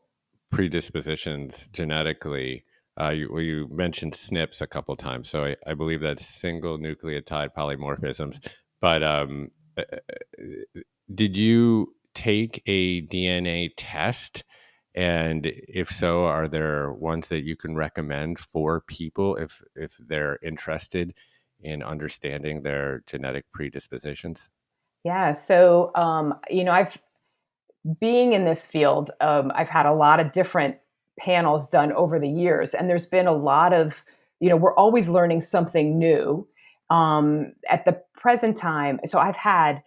S2: predispositions genetically, you mentioned SNPs a couple times. So I believe that's single nucleotide polymorphisms. But uh, did you take a DNA test? And if so, are there ones that you can recommend for people if they're interested in understanding their genetic predispositions?
S1: Yeah. So, I've being in this field, I've had a lot of different panels done over the years, and there's been a lot of, we're always learning something new. At the present time, so I've had,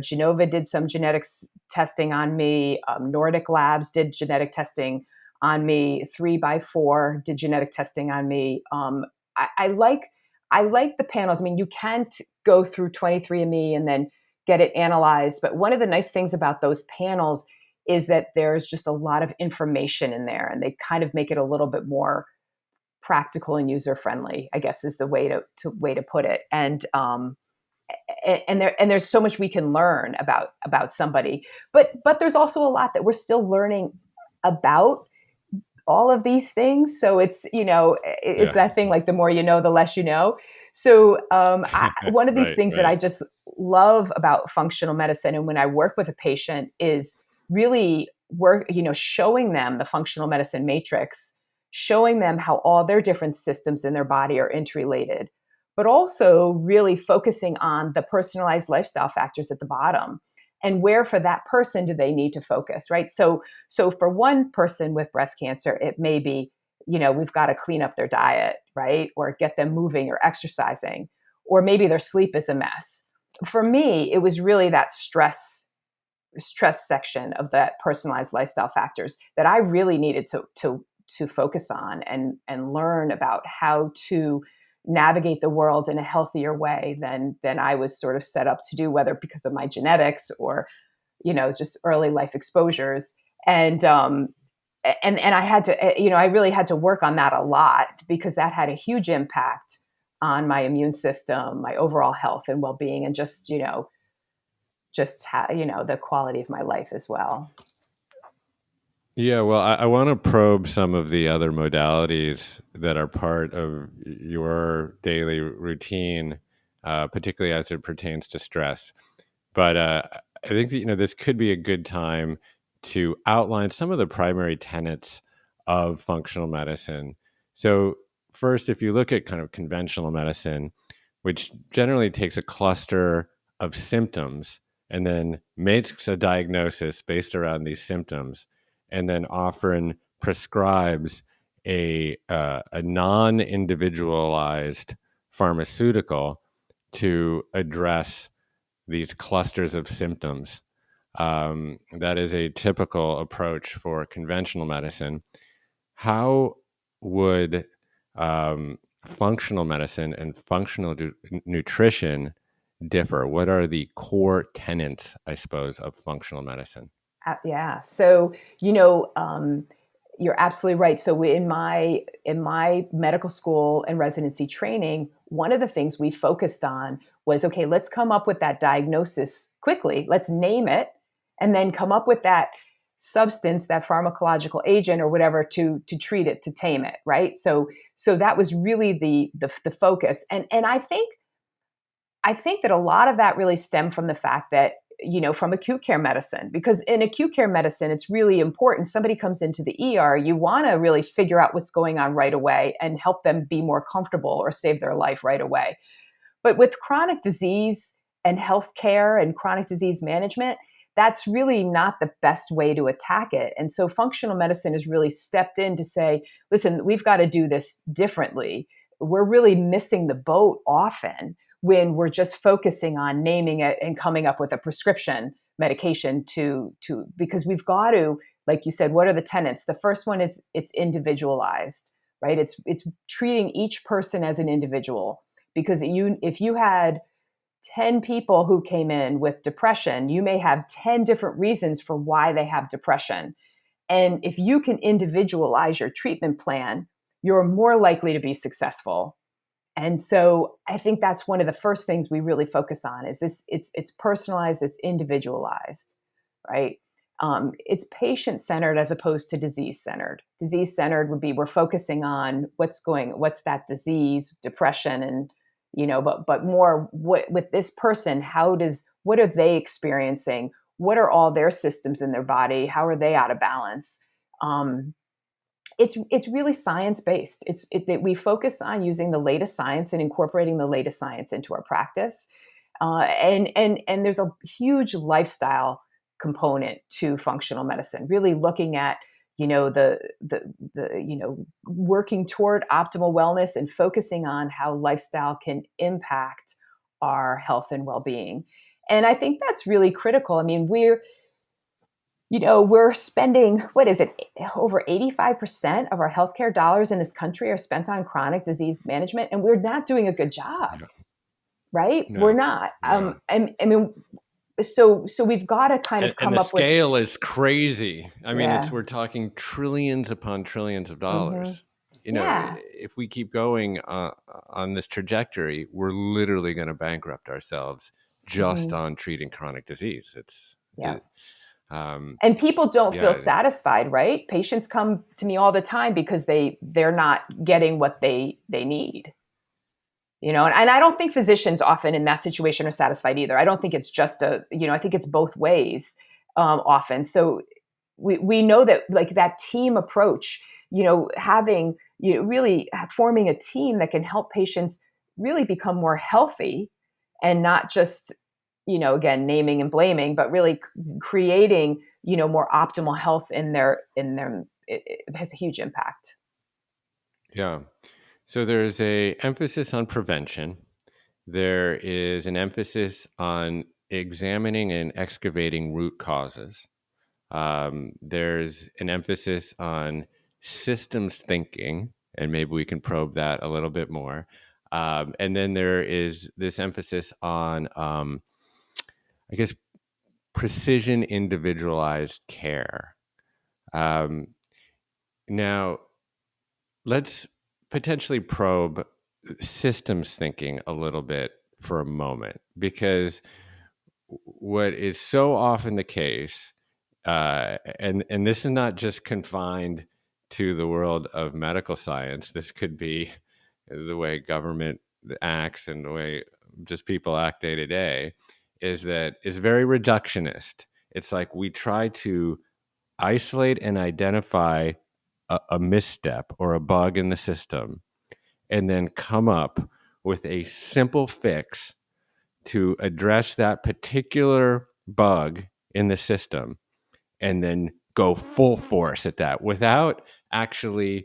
S1: Genova did some genetics testing on me. Nordic Labs did genetic testing on me. 3x4 did genetic testing on me. I like the panels. I mean, you can't go through 23andMe and then get it analyzed. But one of the nice things about those panels is that there's just a lot of information in there, and they kind of make it a little bit more practical and user friendly, I guess is the way to put it. And there's so much we can learn about somebody, but there's also a lot that we're still learning about all of these things. So it's
S2: Yeah.
S1: that thing, like the more you know, the less you know. So one of these
S2: Right,
S1: things that
S2: right.
S1: I just love about functional medicine, and when I work with a patient, is really showing them the functional medicine matrix, showing them how all their different systems in their body are interrelated, but also really focusing on the personalized lifestyle factors at the bottom, and where for that person do they need to focus, right? So for one person with breast cancer, it may be, we've got to clean up their diet, right? Or get them moving or exercising, or maybe their sleep is a mess. For me, it was really that stress section of that personalized lifestyle factors that I really needed to focus on and learn about how to navigate the world in a healthier way than I was sort of set up to do, whether because of my genetics or just early life exposures. And I had to, I really had to work on that a lot, because that had a huge impact on my immune system, my overall health and well-being, and just the quality of my life as well.
S2: Yeah, well, I want to probe some of the other modalities that are part of your daily routine, particularly as it pertains to stress. But I think that, this could be a good time to outline some of the primary tenets of functional medicine. So, first, if you look at kind of conventional medicine, which generally takes a cluster of symptoms and then makes a diagnosis based around these symptoms, and then often prescribes a non-individualized pharmaceutical to address these clusters of symptoms. That is a typical approach for conventional medicine. How would functional medicine and functional nutrition differ? What are the core tenets, I suppose, of functional medicine?
S1: Yeah. So, You're absolutely right. So in my medical school and residency training, one of the things we focused on was, okay, let's come up with that diagnosis quickly. Let's name it, and then come up with that substance, that pharmacological agent or whatever to treat it, to tame it, right? So that was really the focus. And I think that a lot of that really stemmed from the fact that, from acute care medicine, because in acute care medicine, it's really important. Somebody comes into the ER, you want to really figure out what's going on right away and help them be more comfortable or save their life right away. But with chronic disease and healthcare and chronic disease management, that's really not the best way to attack it. And so functional medicine has really stepped in to say, listen, we've got to do this differently. We're really missing the boat often when we're just focusing on naming it and coming up with a prescription medication to because we've got to, like you said, what are the tenets? The first one is it's individualized, right? It's treating each person as an individual, because if you had 10 people who came in with depression, you may have 10 different reasons for why they have depression. And if you can individualize your treatment plan, you're more likely to be successful. And so I think that's one of the first things we really focus on is this. It's personalized, it's individualized, right? It's patient-centered as opposed to disease-centered. Disease-centered would be we're focusing on what's that disease, depression, and but more with this person, what are they experiencing? What are all their systems in their body? How are they out of balance? It's really science-based. We focus on using the latest science and incorporating the latest science into our practice. And there's a huge lifestyle component to functional medicine, really looking at, the working toward optimal wellness and focusing on how lifestyle can impact our health and well-being. And I think that's really critical. I mean, we're spending, what is it? Over 85% of our healthcare dollars in this country are spent on chronic disease management, and we're not doing a good job, right?
S2: No.
S1: We're not.
S2: No.
S1: I mean, so we've got to kind of come
S2: and the
S1: up with.
S2: scale is crazy. I mean,
S1: Yeah.
S2: we're talking trillions upon trillions of dollars.
S1: Yeah.
S2: If we keep going on this trajectory, we're literally going to bankrupt ourselves just on treating chronic disease.
S1: Yeah. And people don't feel
S2: Yeah.
S1: satisfied, right? Patients come to me all the time because they're not getting what they need. And I don't think physicians often in that situation are satisfied either. I don't think it's just I think it's both ways often. So we know that, like, that team approach, having, really forming a team that can help patients really become more healthy, and not just, again, naming and blaming, but really creating, more optimal health in their, it has a huge impact.
S2: Yeah. So there's a emphasis on prevention. There is an emphasis on examining and excavating root causes. There's an emphasis on systems thinking, and maybe we can probe that a little bit more. And then there is this emphasis on, I guess, precision individualized care. Now, let's potentially probe systems thinking a little bit for a moment, because what is so often the case, and this is not just confined to the world of medical science, this could be the way government acts and the way just people act day to day, is very reductionist. It's like we try to isolate and identify a misstep or a bug in the system, and then come up with a simple fix to address that particular bug in the system, and then go full force at that without actually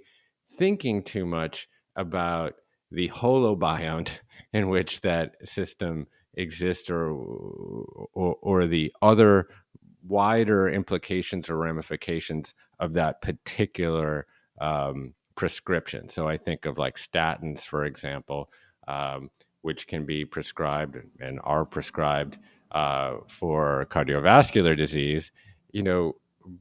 S2: thinking too much about the holobiont in which that system exists, or the other wider implications or ramifications of that particular prescription. So I think of like statins, for example, which can be prescribed and are prescribed for cardiovascular disease,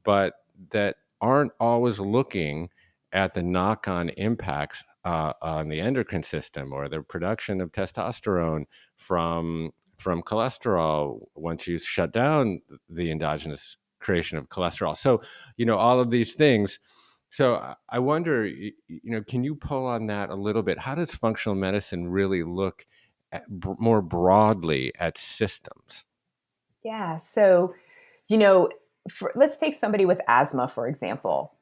S2: but that aren't always looking at the knock-on impacts on the endocrine system or the production of testosterone from cholesterol once you shut down the endogenous creation of cholesterol. So, all of these things. So I wonder, can you pull on that a little bit? How does functional medicine really look at, more broadly at systems?
S1: Yeah. So, you know, let's take somebody with asthma, for example.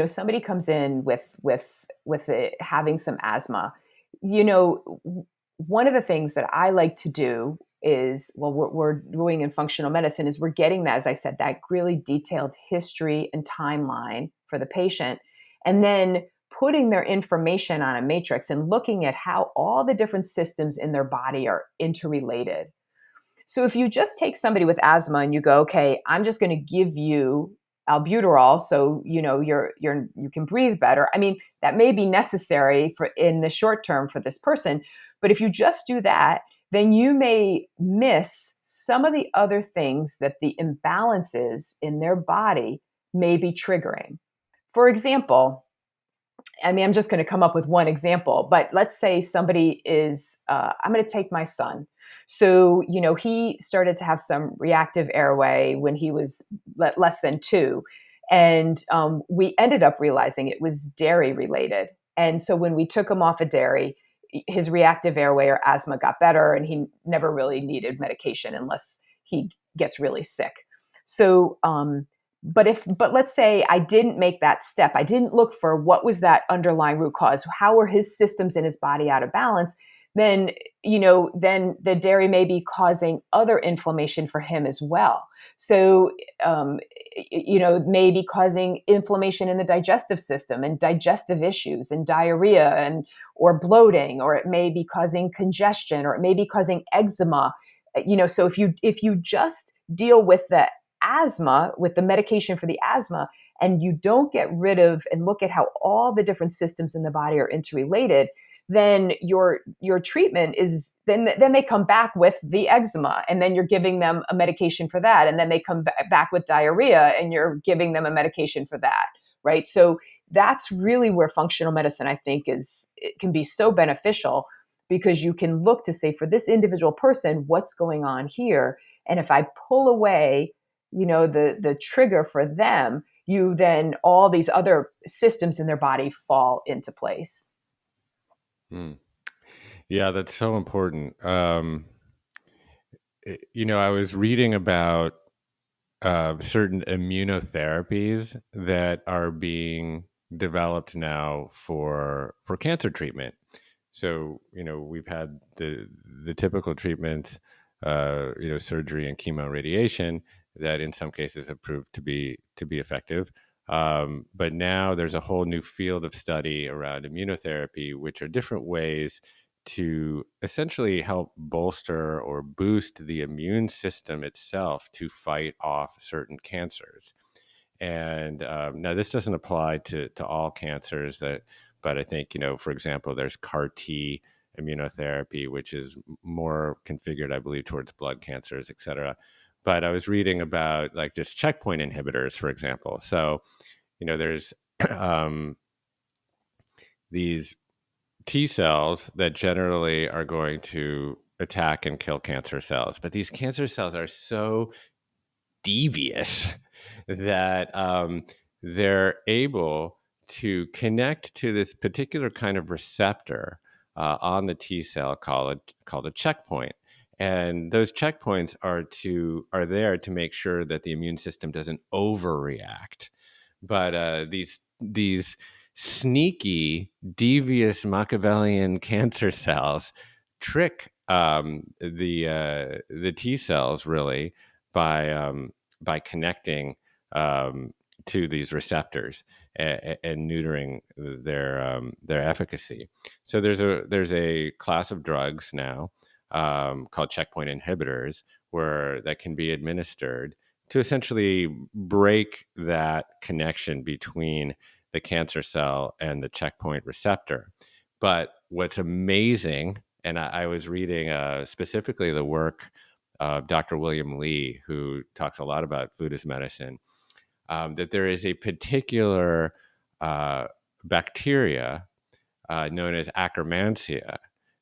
S1: Somebody comes in with having some asthma. One of the things that I like to do is, well, what we're doing in functional medicine is we're getting that, as I said, that really detailed history and timeline for the patient, and then putting their information on a matrix and looking at how all the different systems in their body are interrelated. So if you just take somebody with asthma and you go, okay, I'm just going to give you albuterol so you can breathe better. I mean, that may be necessary for in the short term for this person, but if you just do that, then you may miss some of the other things that the imbalances in their body may be triggering. For example, I mean, I'm just going to come up with one example, but let's say somebody is, I'm going to take my son. So, he started to have some reactive airway when he was less than 2. And we ended up realizing it was dairy related. And so when we took him off of dairy, his reactive airway or asthma got better, and he never really needed medication unless he gets really sick. So, but let's say I didn't make that step. I didn't look for what was that underlying root cause. How were his systems in his body out of balance? Then, then the dairy may be causing other inflammation for him as well. So, maybe causing inflammation in the digestive system and digestive issues and diarrhea or bloating, or it may be causing congestion, or it may be causing eczema. So if you just deal with the asthma, with the medication for the asthma, and you don't get rid of and look at how all the different systems in the body are interrelated, then your treatment is then they come back with the eczema, and then you're giving them a medication for that, and then they come back with diarrhea, and you're giving them a medication for that, right? So that's really where functional medicine, I think, it can be so beneficial, because you can look to say, for this individual person, what's going on here, and if I pull away the trigger for them, then all these other systems in their body fall into place.
S2: Yeah, that's so important. I was reading about certain immunotherapies that are being developed now for cancer treatment. So, we've had the typical treatments, surgery and chemo and radiation, that in some cases have proved to be effective. But now there's a whole new field of study around immunotherapy, which are different ways to essentially help bolster or boost the immune system itself to fight off certain cancers. And now this doesn't apply to all cancers, but I think, for example, there's CAR T immunotherapy, which is more configured, I believe, towards blood cancers, et cetera. But I was reading about like just checkpoint inhibitors, for example. So, there's these T cells that generally are going to attack and kill cancer cells. But these cancer cells are so devious that they're able to connect to this particular kind of receptor on the T cell called a checkpoint. And those checkpoints are there to make sure that the immune system doesn't overreact. But these sneaky, devious Machiavellian cancer cells trick the T cells really by connecting to these receptors and neutering their efficacy. So there's a class of drugs now called checkpoint inhibitors that can be administered to essentially break that connection between the cancer cell and the checkpoint receptor. But what's amazing, and I was reading specifically the work of Dr. William Li, who talks a lot about food as medicine. that there is a particular bacteria known as Akkermansia,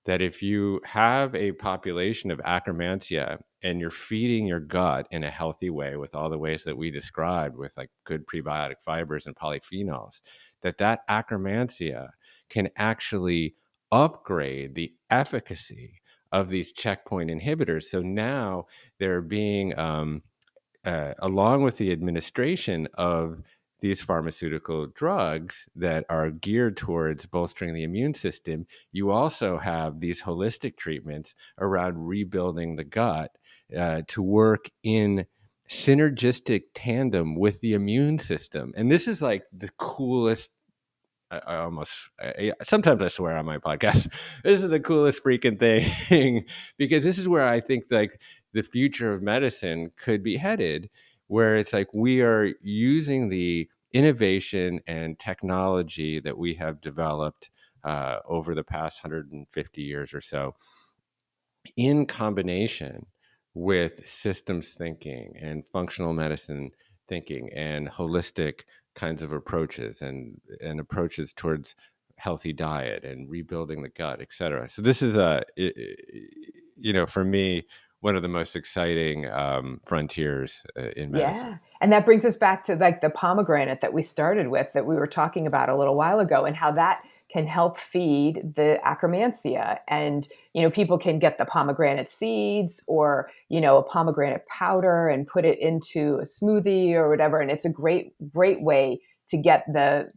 S2: that if you have a population of Akkermansia and you're feeding your gut in a healthy way with all the ways that we described, with like good prebiotic fibers and polyphenols, that Akkermansia can actually upgrade the efficacy of these checkpoint inhibitors. So now they're being along with the administration of these pharmaceutical drugs that are geared towards bolstering the immune system, you also have these holistic treatments around rebuilding the gut to work in synergistic tandem with the immune system. And this is like the coolest. Sometimes I swear on my podcast. This is the coolest freaking thing because this is where I think like the future of medicine could be headed, where it's like we are using the innovation and technology that we have developed over the past 150 years or so in combination with systems thinking and functional medicine thinking and holistic kinds of approaches and approaches towards healthy diet and rebuilding the gut, et cetera. So this is for me, one of the most exciting frontiers in medicine.
S1: Yeah. And that brings us back to like the pomegranate that we started with, that we were talking about a little while ago, and how that can help feed the Akkermansia. And, people can get the pomegranate seeds or, a pomegranate powder and put it into a smoothie or whatever. And it's a great, great way to get the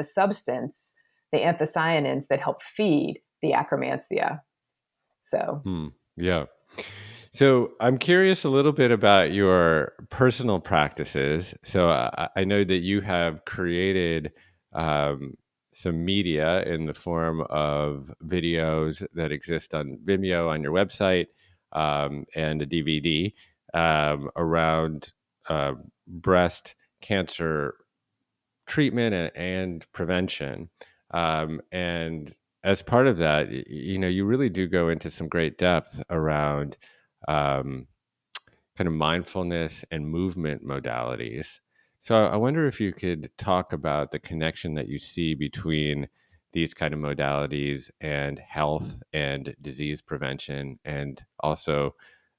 S1: substance, the anthocyanins that help feed the Akkermansia. So.
S2: Yeah. So I'm curious a little bit about your personal practices. So I know that you have created some media in the form of videos that exist on Vimeo on your website and a DVD around breast cancer treatment and prevention. And as part of that, you really do go into some great depth around kind of mindfulness and movement modalities. So I wonder if you could talk about the connection that you see between these kind of modalities and health and disease prevention, and also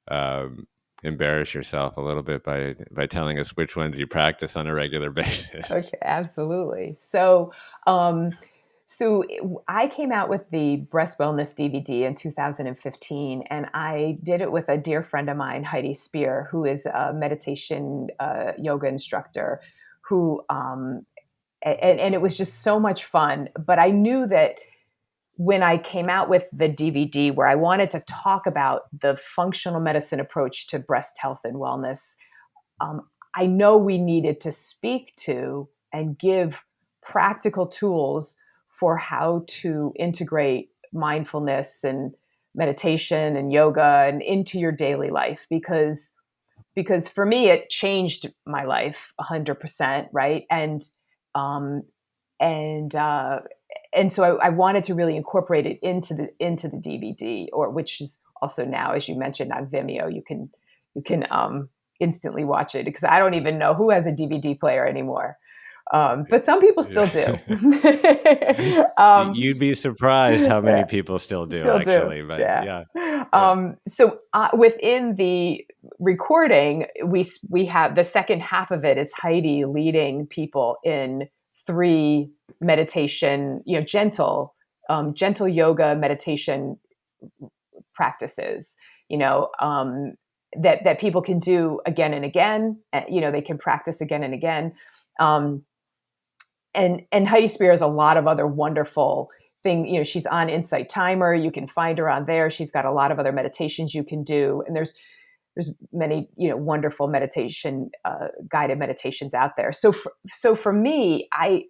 S2: um, embarrass yourself a little bit by telling us which ones you practice on a regular basis.
S1: Okay, absolutely. So I came out with the breast wellness DVD in 2015, and I did it with a dear friend of mine, Heidi Spear, who is a meditation yoga instructor. And it was just so much fun. But I knew that when I came out with the DVD, where I wanted to talk about the functional medicine approach to breast health and wellness, I know we needed to speak to and give practical tools for how to integrate mindfulness and meditation and yoga and into your daily life, because for me it changed my life 100%, right? Um, and so I wanted to really incorporate it into the DVD, or which is also now, as you mentioned, on Vimeo. You can instantly watch it, because I don't even know who has a DVD player anymore. But some people still do.
S2: You'd be surprised how many people still do, actually. But
S1: yeah.
S2: yeah.
S1: So within the recording, we have the second half of it is Heidi leading people in 3 meditation, gentle yoga meditation practices, that people can do again and again. They can practice again and again. And Heidi Spear has a lot of other wonderful thing. She's on Insight Timer. You can find her on there. She's got a lot of other meditations you can do. And there's many, wonderful meditation, guided meditations out there. So for me, I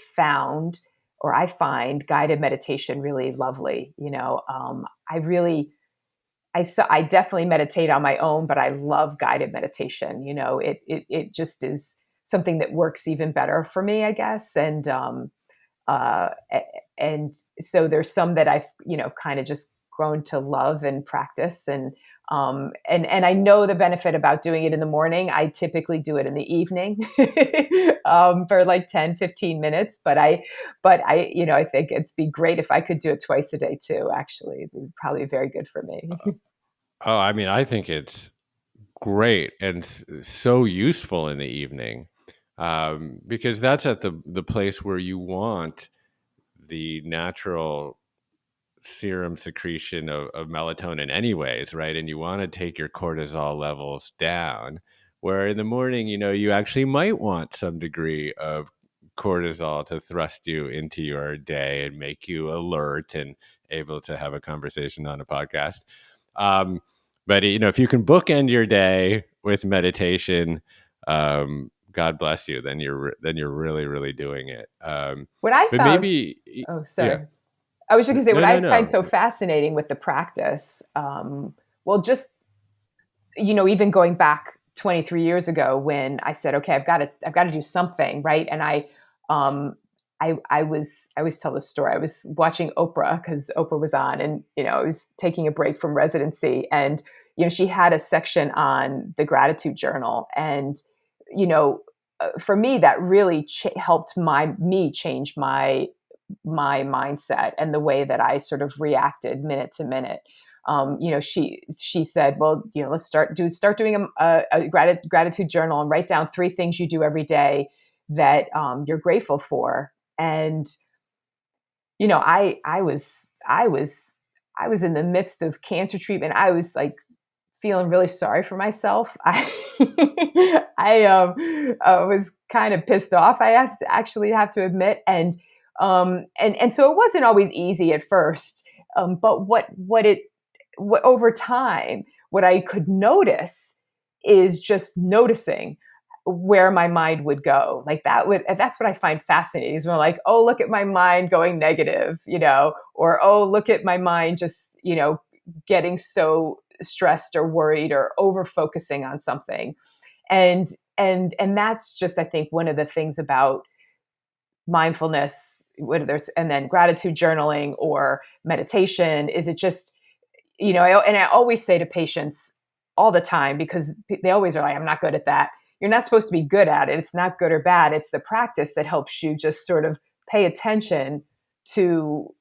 S1: find guided meditation really lovely. I definitely meditate on my own, but I love guided meditation. It just is something that works even better for me, I guess. And so there's some that I've, kind of just grown to love and practice. And And I know the benefit about doing it in the morning. I typically do it in the evening for like 10, 15 minutes. But I think it'd be great if I could do it twice a day too, actually. It'd be probably very good for me.
S2: Oh, I mean, I think it's great and so useful in the evening, because that's at the place where you want the natural serum secretion of melatonin anyways, right? And you want to take your cortisol levels down, where in the morning, you actually might want some degree of cortisol to thrust you into your day and make you alert and able to have a conversation on a podcast. um, but if you can bookend your day with meditation, God bless you, then you're really, really doing it.
S1: What I
S2: But
S1: found,
S2: maybe,
S1: oh,
S2: yeah.
S1: sorry. I was just going to say,
S2: No,
S1: what
S2: no,
S1: I find
S2: no.
S1: so fascinating with the practice, well, just, even going back 23 years ago when I said, okay, I've got to do something. Right. And um, I always tell this story. I was watching Oprah because Oprah was on, and, I was taking a break from residency, and, she had a section on the gratitude journal. And, you know, for me, that really helped me change my mindset and the way that I sort of reacted minute to minute. She said, well, let's start doing a gratitude journal and write down 3 things you do every day that you're grateful for. And I was in the midst of cancer treatment. I was like feeling really sorry for myself. I was kind of pissed off. I have to admit, and so it wasn't always easy at first. But what over time, what I could notice is just noticing where my mind would go. That's what I find fascinating, is when I'm like, oh, look at my mind going negative, or oh, look at my mind just, getting so stressed or worried or over focusing on something. And that's just, I think, one of the things about mindfulness, whether it's, and then gratitude journaling or meditation, is it just, and I always say to patients all the time, because they always are like, I'm not good at that. You're not supposed to be good at it. It's not good or bad. It's the practice that helps you just sort of pay attention to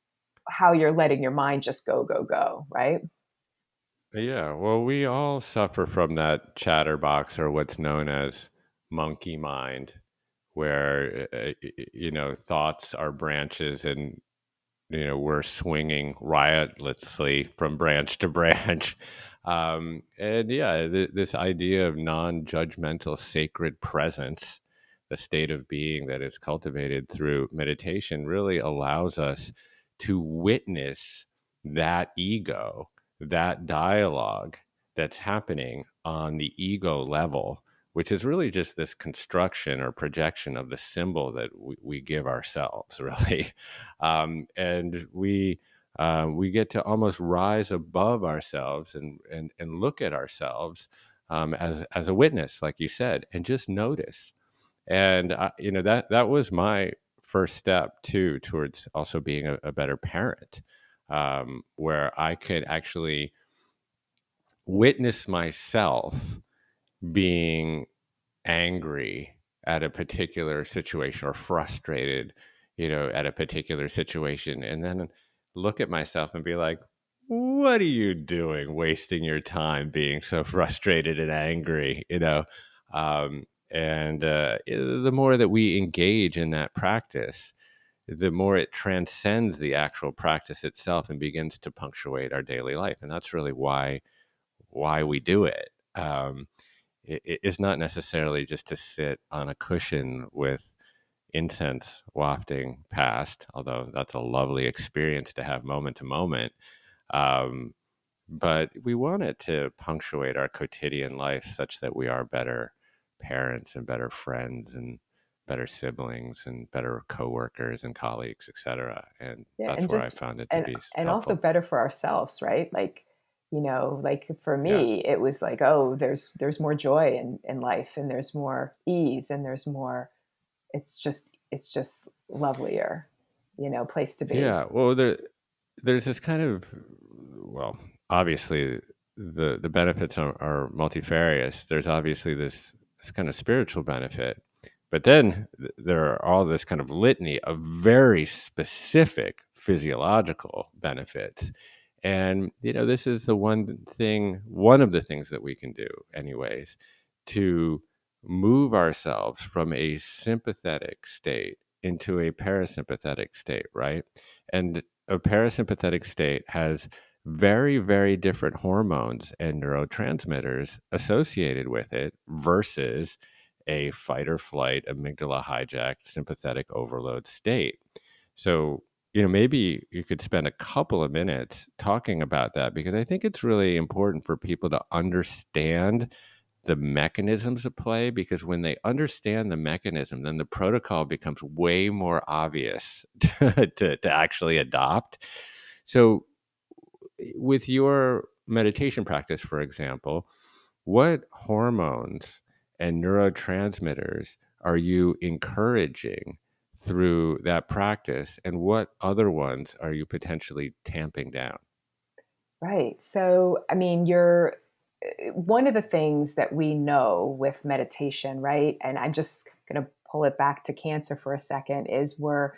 S1: how you're letting your mind just go, go, go, right?
S2: Yeah, well, we all suffer from that chatterbox, or what's known as monkey mind, where thoughts are branches, and we're swinging riotously from branch to branch. And yeah, this idea of non-judgmental sacred presence, the state of being that is cultivated through meditation, really allows us to witness that ego, that dialogue that's happening on the ego level, which is really just this construction or projection of the symbol that we give ourselves, really. And we get to almost rise above ourselves, and look at ourselves, as a witness, like you said, and just notice. And that was my first step too, towards also being a better parent, where I could actually witness myself being angry at a particular situation, or frustrated, at a particular situation, and then look at myself and be like, what are you doing, wasting your time being so frustrated and angry, and the more that we engage in that practice, the more it transcends the actual practice itself and begins to punctuate our daily life. And that's really why we do it. It's not necessarily just to sit on a cushion with incense wafting past, although that's a lovely experience to have moment to moment. Um, but we want it to punctuate our quotidian life, such that we are better parents and better friends and better siblings and better coworkers and colleagues, etc. And
S1: Yeah,
S2: that's
S1: and
S2: where I
S1: just
S2: found it to
S1: and
S2: be
S1: and also
S2: helpful.
S1: better for ourselves, right? Like for
S2: Yeah.
S1: me, it was like, oh, there's more joy in life, and there's more ease, and there's more. It's just lovelier, place to be.
S2: Yeah. Well, there's this kind of, well, obviously the benefits are multifarious. There's obviously this kind of spiritual benefit, but then there are all this kind of litany of very specific physiological benefits. And, this is one of the things that we can do, anyways, to move ourselves from a sympathetic state into a parasympathetic state, right? And a parasympathetic state has very, very different hormones and neurotransmitters associated with it versus a fight or flight, amygdala hijacked sympathetic overload state. So, maybe you could spend a couple of minutes talking about that, because I think it's really important for people to understand the mechanisms at play, because when they understand the mechanism, then the protocol becomes way more obvious to actually adopt. So, with your meditation practice, for example, what hormones and neurotransmitters are you encouraging through that practice, and what other ones are you potentially tamping down?
S1: Right. So, I mean, you're one of the things that we know with meditation, right? And I'm just going to pull it back to cancer for a second is we're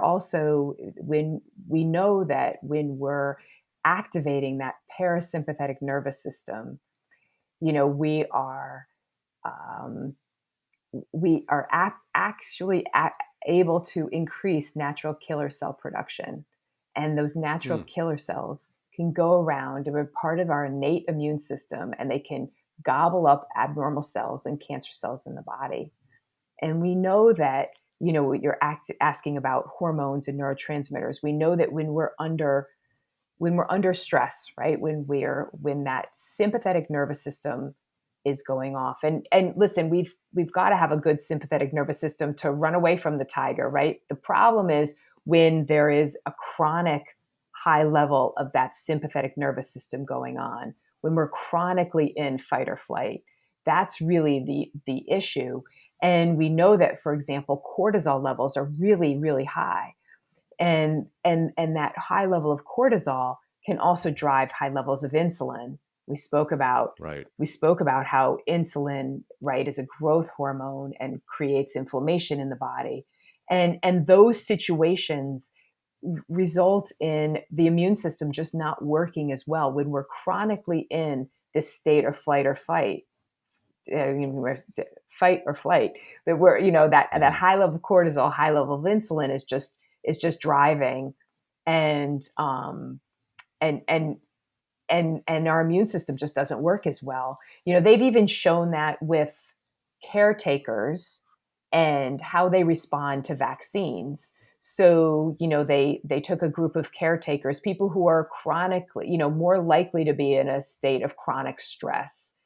S1: also, when we know that when we're activating that parasympathetic nervous system, you know, um, we are actually able to increase natural killer cell production. And those natural
S2: Hmm.
S1: killer cells can go around, they're part of our innate immune system, and they can gobble up abnormal cells and cancer cells in the body. And we know that, what you're asking about hormones and neurotransmitters, we know that when we're under stress, right? When that sympathetic nervous system is going off. And listen, we've got to have a good sympathetic nervous system to run away from the tiger, right? The problem is when there is a chronic high level of that sympathetic nervous system going on, when we're chronically in fight or flight, that's really the issue. And we know that, for example, cortisol levels are really, really high, and that high level of cortisol can also drive high levels of insulin. We spoke about
S2: Right.
S1: we spoke about how insulin, right, is a growth hormone and creates inflammation in the body. And those situations result in the immune system just not working as well when we're chronically in this state of flight or fight. Fight or flight, that we're, that
S2: Mhm.
S1: high level of cortisol, high level of insulin is just driving, and and and and our immune system just doesn't work as well. They've even shown that with caretakers and how they respond to vaccines. So, they took a group of caretakers, people who are chronically, more likely to be in a state of chronic stress,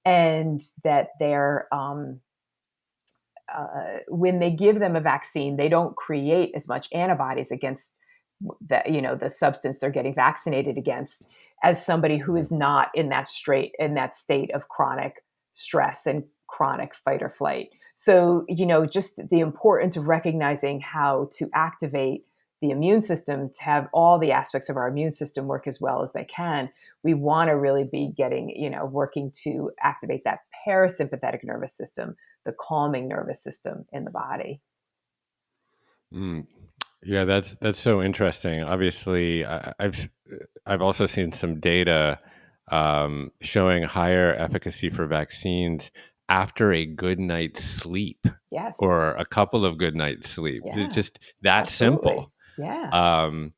S1: and that they're when they give them a vaccine, they don't create as much antibodies against the substance they're getting vaccinated against as somebody who
S2: Mhm.
S1: is not in that state of chronic stress and chronic fight or flight. So, just the importance of recognizing how to activate the immune system to have all the aspects of our immune system work as well as they can. We want to really be working to activate that parasympathetic nervous system, the calming nervous system in the body.
S2: Mm. Yeah, that's so interesting. Obviously, I've also seen some data showing higher efficacy for vaccines after a good night's sleep
S1: Yes.
S2: or a couple of good nights sleep. It's
S1: Yeah.
S2: just that
S1: Absolutely.
S2: simple.
S1: Yeah.
S2: Um,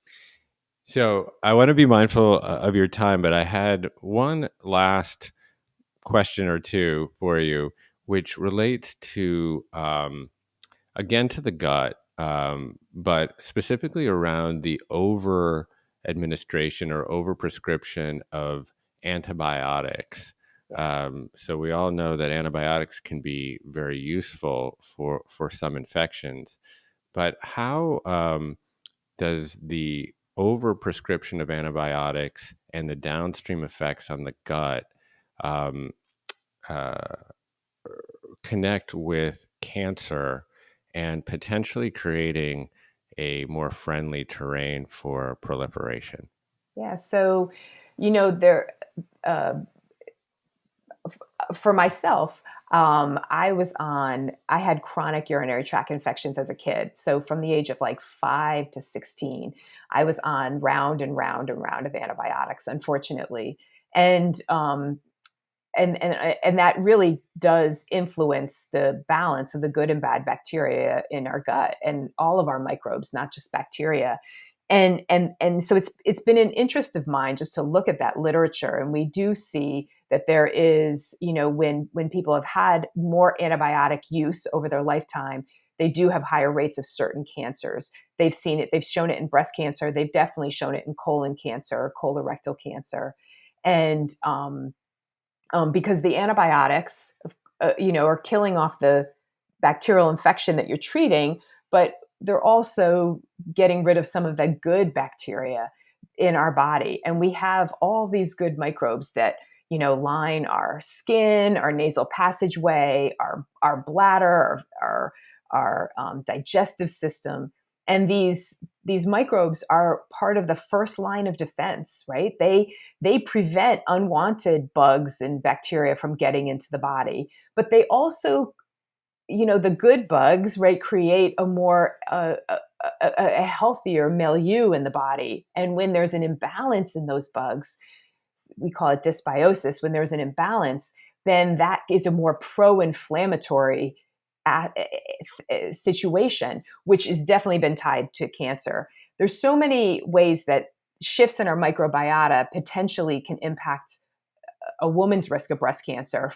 S2: so I want to be mindful of your time, but I had one last question or two for you, which relates to again to the gut, but specifically around the over administration or over prescription of antibiotics.
S1: Yeah.
S2: So we all know that antibiotics can be very useful for some infections, but how does the over prescription of antibiotics and the downstream effects on the gut um, uh, connect with cancer and potentially creating a more friendly terrain for proliferation?
S1: Yeah. So, There, uh, for myself, I had chronic urinary tract infections as a kid. So from the age of like 5 to 16, I was on round and round and round of antibiotics, unfortunately. And, um, and that really does influence the balance of the good and bad bacteria in our gut and all of our microbes, not just bacteria. And so it's been an interest of mine just to look at that literature, and we do see that there is, when people have had more antibiotic use over their lifetime, they do have higher rates of certain cancers. They've shown it in breast cancer, they've definitely shown it in colon cancer, colorectal cancer. And because the antibiotics, are killing off the bacterial infection that you're treating, but they're also getting rid of some of the good bacteria in our body. And we have all these good microbes that, line our skin, our nasal passageway, our bladder, our digestive system. And these microbes are part of the first line of defense, right? They prevent unwanted bugs and bacteria from getting into the body, but they also, the good bugs, right, create a healthier milieu in the body. And when there's an imbalance in those bugs, we call it dysbiosis. When there's an imbalance, then that is a more pro-inflammatory situation, which has definitely been tied to cancer. There's so many ways that shifts in our microbiota potentially can impact a woman's risk of breast cancer.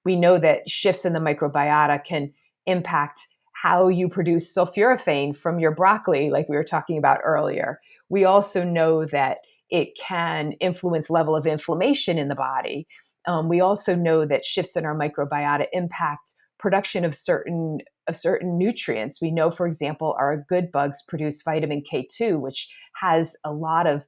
S1: We know that shifts in the microbiota can impact how you produce sulforaphane from your broccoli, like we were talking about earlier. We also know that it can influence level of inflammation in the body. We also know that shifts in our microbiota impact production of certain nutrients. We know, for example, our good bugs produce vitamin K2, which has a lot of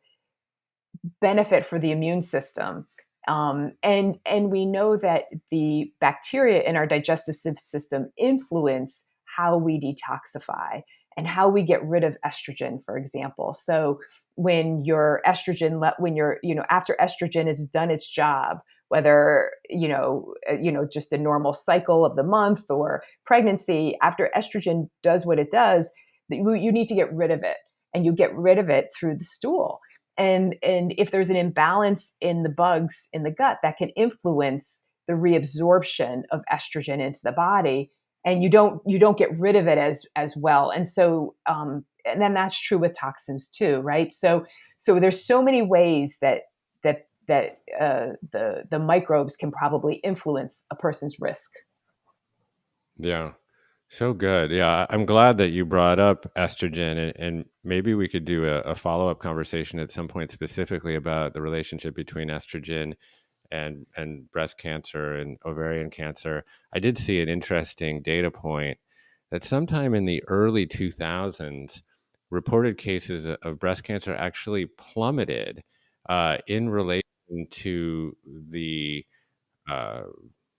S1: benefit for the immune system. And we know that the bacteria in our digestive system influence how we detoxify and how we get rid of estrogen, for example. So when your estrogen, after estrogen has done its job, whether, just a normal cycle of the month or pregnancy, after estrogen does what it does, you need to get rid of it, and you get rid of it through the stool. And if there's an imbalance in the bugs in the gut, that can influence the reabsorption of estrogen into the body, and you don't get rid of it as well. And so, and then that's true with toxins too, right? So there's so many ways that the microbes can probably influence a person's risk.
S2: Yeah. So good. Yeah. I'm glad that you brought up estrogen, and maybe we could do a follow-up conversation at some point specifically about the relationship between estrogen and breast cancer and ovarian cancer. I did see an interesting data point that sometime in the early 2000s, reported cases of breast cancer actually plummeted in relation to the uh,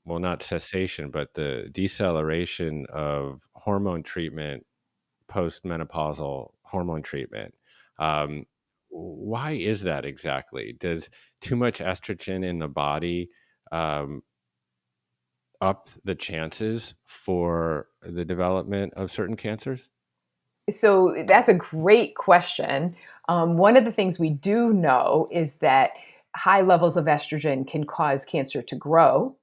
S2: well, not cessation, but the deceleration of hormone treatment, postmenopausal hormone treatment. Um, why is that exactly? Does too much estrogen in the body um, up the chances for the development of certain cancers?
S1: So that's a great question. One of the things we do know is that high levels of estrogen can cause cancer to grow.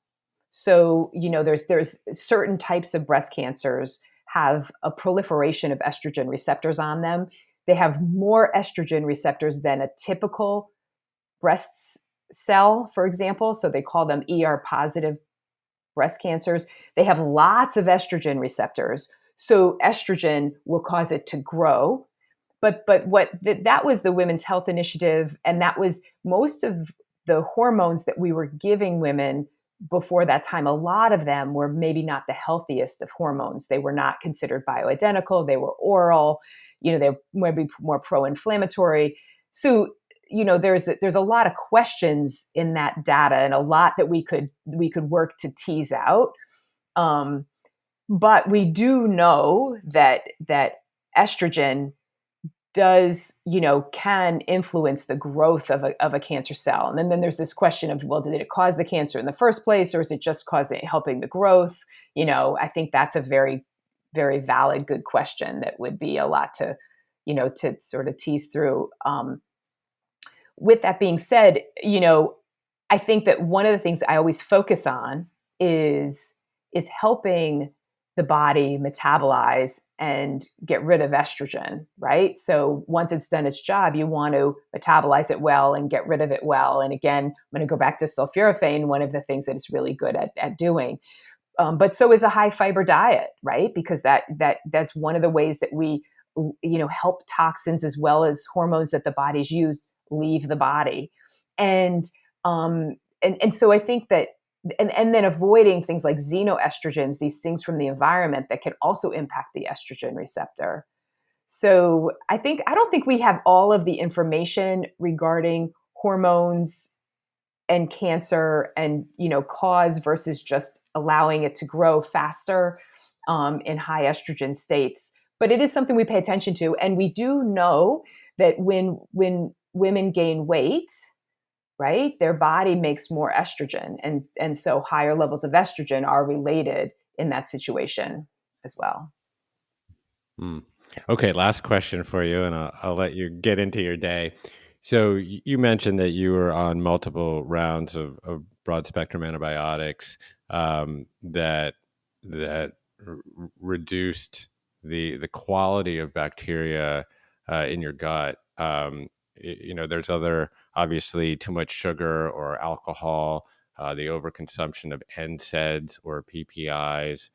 S1: So, there's certain types of breast cancers have a proliferation of estrogen receptors on them. They have more estrogen receptors than a typical breast cell, for example. So they call them ER positive breast cancers. They have lots of estrogen receptors. So estrogen will cause it to grow. But that was the Women's Health Initiative, and that was most of the hormones that we were giving women before that time. A lot of them were maybe not the healthiest of hormones. They were not considered bioidentical. They were oral. They might be more pro-inflammatory. So there's a lot of questions in that data, and a lot that we could work to tease out. But we do know that estrogen does, can influence the growth of a cancer cell. And then there's this question of, well, did it cause the cancer in the first place, or is it just helping the growth? I think that's a very, very valid, good question that would be a lot to, to sort of tease through. With that being said, I think that one of the things I always focus on is helping the body metabolize and get rid of estrogen, right? So once it's done its job, you want to metabolize it well and get rid of it well. And again, I'm going to go back to sulforaphane, one of the things that it's really good at doing. But so is a high fiber diet, right? Because that's one of the ways that we, help toxins as well as hormones that the body's used leave the body. And so I think that, and then avoiding things like xenoestrogens, these things from the environment that can also impact the estrogen receptor. So I don't think we have all of the information regarding hormones and cancer and, cause versus just allowing it to grow faster in high estrogen states. But it is something we pay attention to. And we do know that when women gain weight, right, their body makes more estrogen. And so higher levels of estrogen are related in that situation as well.
S2: Okay, last question for you, and I'll let you get into your day. So you mentioned that you were on multiple rounds of broad spectrum antibiotics that reduced the quality of bacteria in your gut. There's other, obviously, too much sugar or alcohol, the overconsumption of NSAIDs or PPIs.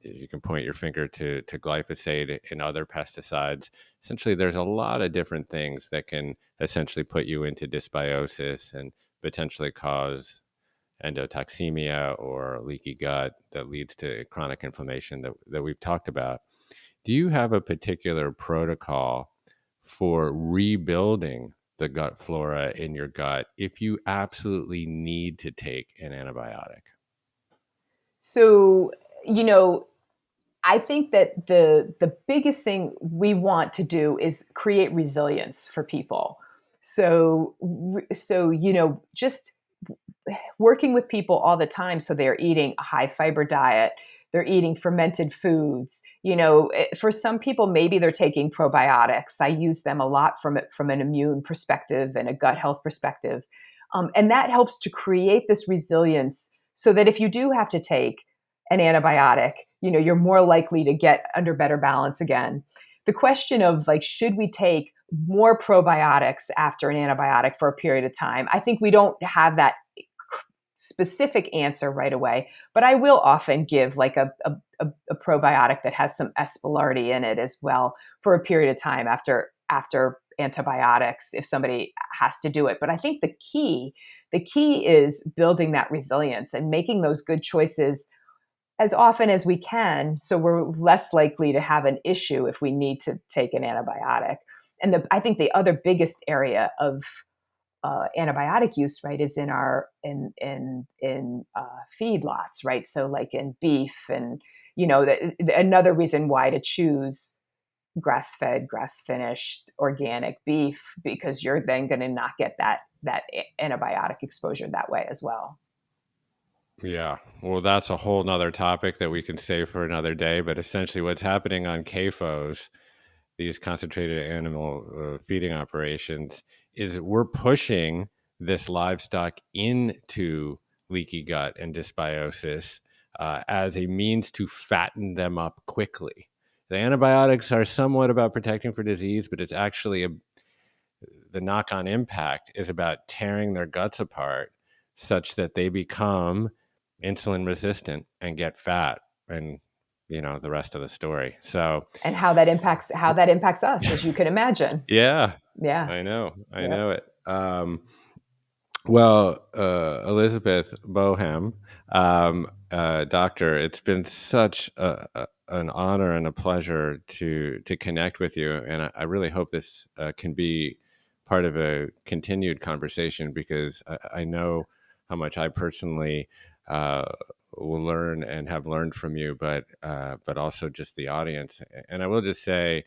S2: You can point your finger to glyphosate and other pesticides. Essentially, there's a lot of different things that can essentially put you into dysbiosis and potentially cause endotoxemia or leaky gut that leads to chronic inflammation that we've talked about. Do you have a particular protocol for rebuilding the gut flora in your gut if you absolutely need to take an antibiotic?
S1: So, I think that the biggest thing we want to do is create resilience for people. So just working with people all the time, so they're eating a high fiber diet, they're eating fermented foods. For some people, maybe they're taking probiotics. I use them a lot from an immune perspective and a gut health perspective, and that helps to create this resilience, so that if you do have to take an antibiotic, you're more likely to get under better balance again. The question of should we take more probiotics after an antibiotic for a period of time? I think we don't have that specific answer right away, but I will often give a probiotic that has some Aspergillosis in it as well for a period of time after antibiotics, if somebody has to do it. But I think the key is building that resilience and making those good choices as often as we can, so we're less likely to have an issue if we need to take an antibiotic. And I think the other biggest area of antibiotic use, right, is in our in feedlots, right? So like in beef, and another reason why to choose grass-fed, grass-finished, organic beef, because you're then going to not get that antibiotic exposure that way as well.
S2: Yeah, well, that's a whole nother topic that we can save for another day. But essentially, what's happening on CAFOs, these concentrated animal feeding operations, is we're pushing this livestock into leaky gut and dysbiosis as a means to fatten them up quickly. The antibiotics are somewhat about protecting for disease, but it's actually the knock-on impact is about tearing their guts apart such that they become insulin resistant and get fat, and the rest of the story. So,
S1: and how that impacts us, as you can imagine.
S2: Yeah, I know it. Well, Elizabeth Boham, doctor, it's been such an honor and a pleasure to connect with you, and I really hope this can be part of a continued conversation, because I know how much I personally will learn and have learned from you, but also just the audience. And I will just say,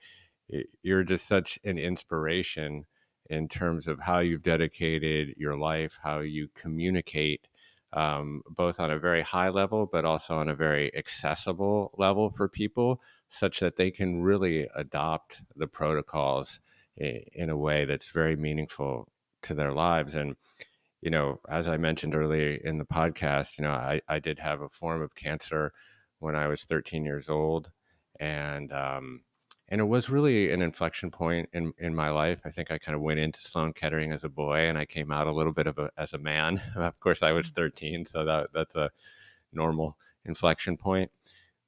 S2: you're just such an inspiration in terms of how you've dedicated your life, how you communicate, both on a very high level, but also on a very accessible level for people, such that they can really adopt the protocols in a way that's very meaningful to their lives. And, as I mentioned earlier in the podcast, I did have a form of cancer when I was 13 years old. And it was really an inflection point in my life. I think I kind of went into Sloan Kettering as a boy, and I came out a little bit as a man. Of course, I was 13, so that's a normal inflection point.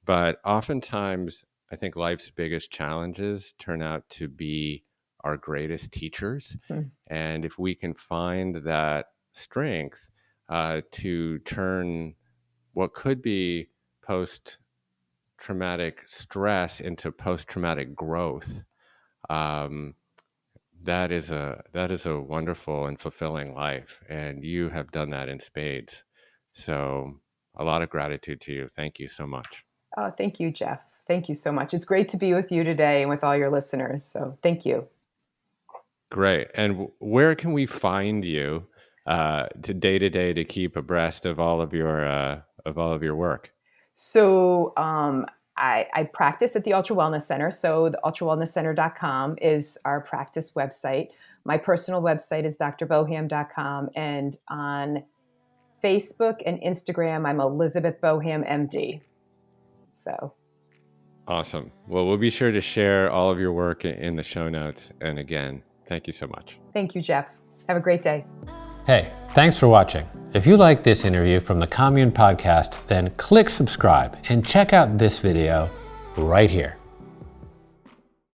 S2: But oftentimes, I think life's biggest challenges turn out to be our greatest teachers.
S1: Mm.
S2: And if we can find that strength to turn what could be post-traumatic stress into post-traumatic growth, that is a wonderful and fulfilling life. And you have done that in spades. So a lot of gratitude to you. Thank you so much.
S1: Oh, thank you, Jeff. Thank you so much. It's great to be with you today and with all your listeners. So thank you.
S2: Great. And where can we find you to day to keep abreast of all of your work?
S1: So I practice at the Ultra Wellness Center. So the ultrawellnesscenter.com is our practice website. My personal website is drboham.com. And on Facebook and Instagram, I'm Elizabeth Boham, MD. So.
S2: Awesome. Well, we'll be sure to share all of your work in the show notes. And again, thank you so much.
S1: Thank you, Jeff. Have a great day.
S3: Hey, thanks for watching. If you like this interview from the Commune podcast, then click subscribe and check out this video right here.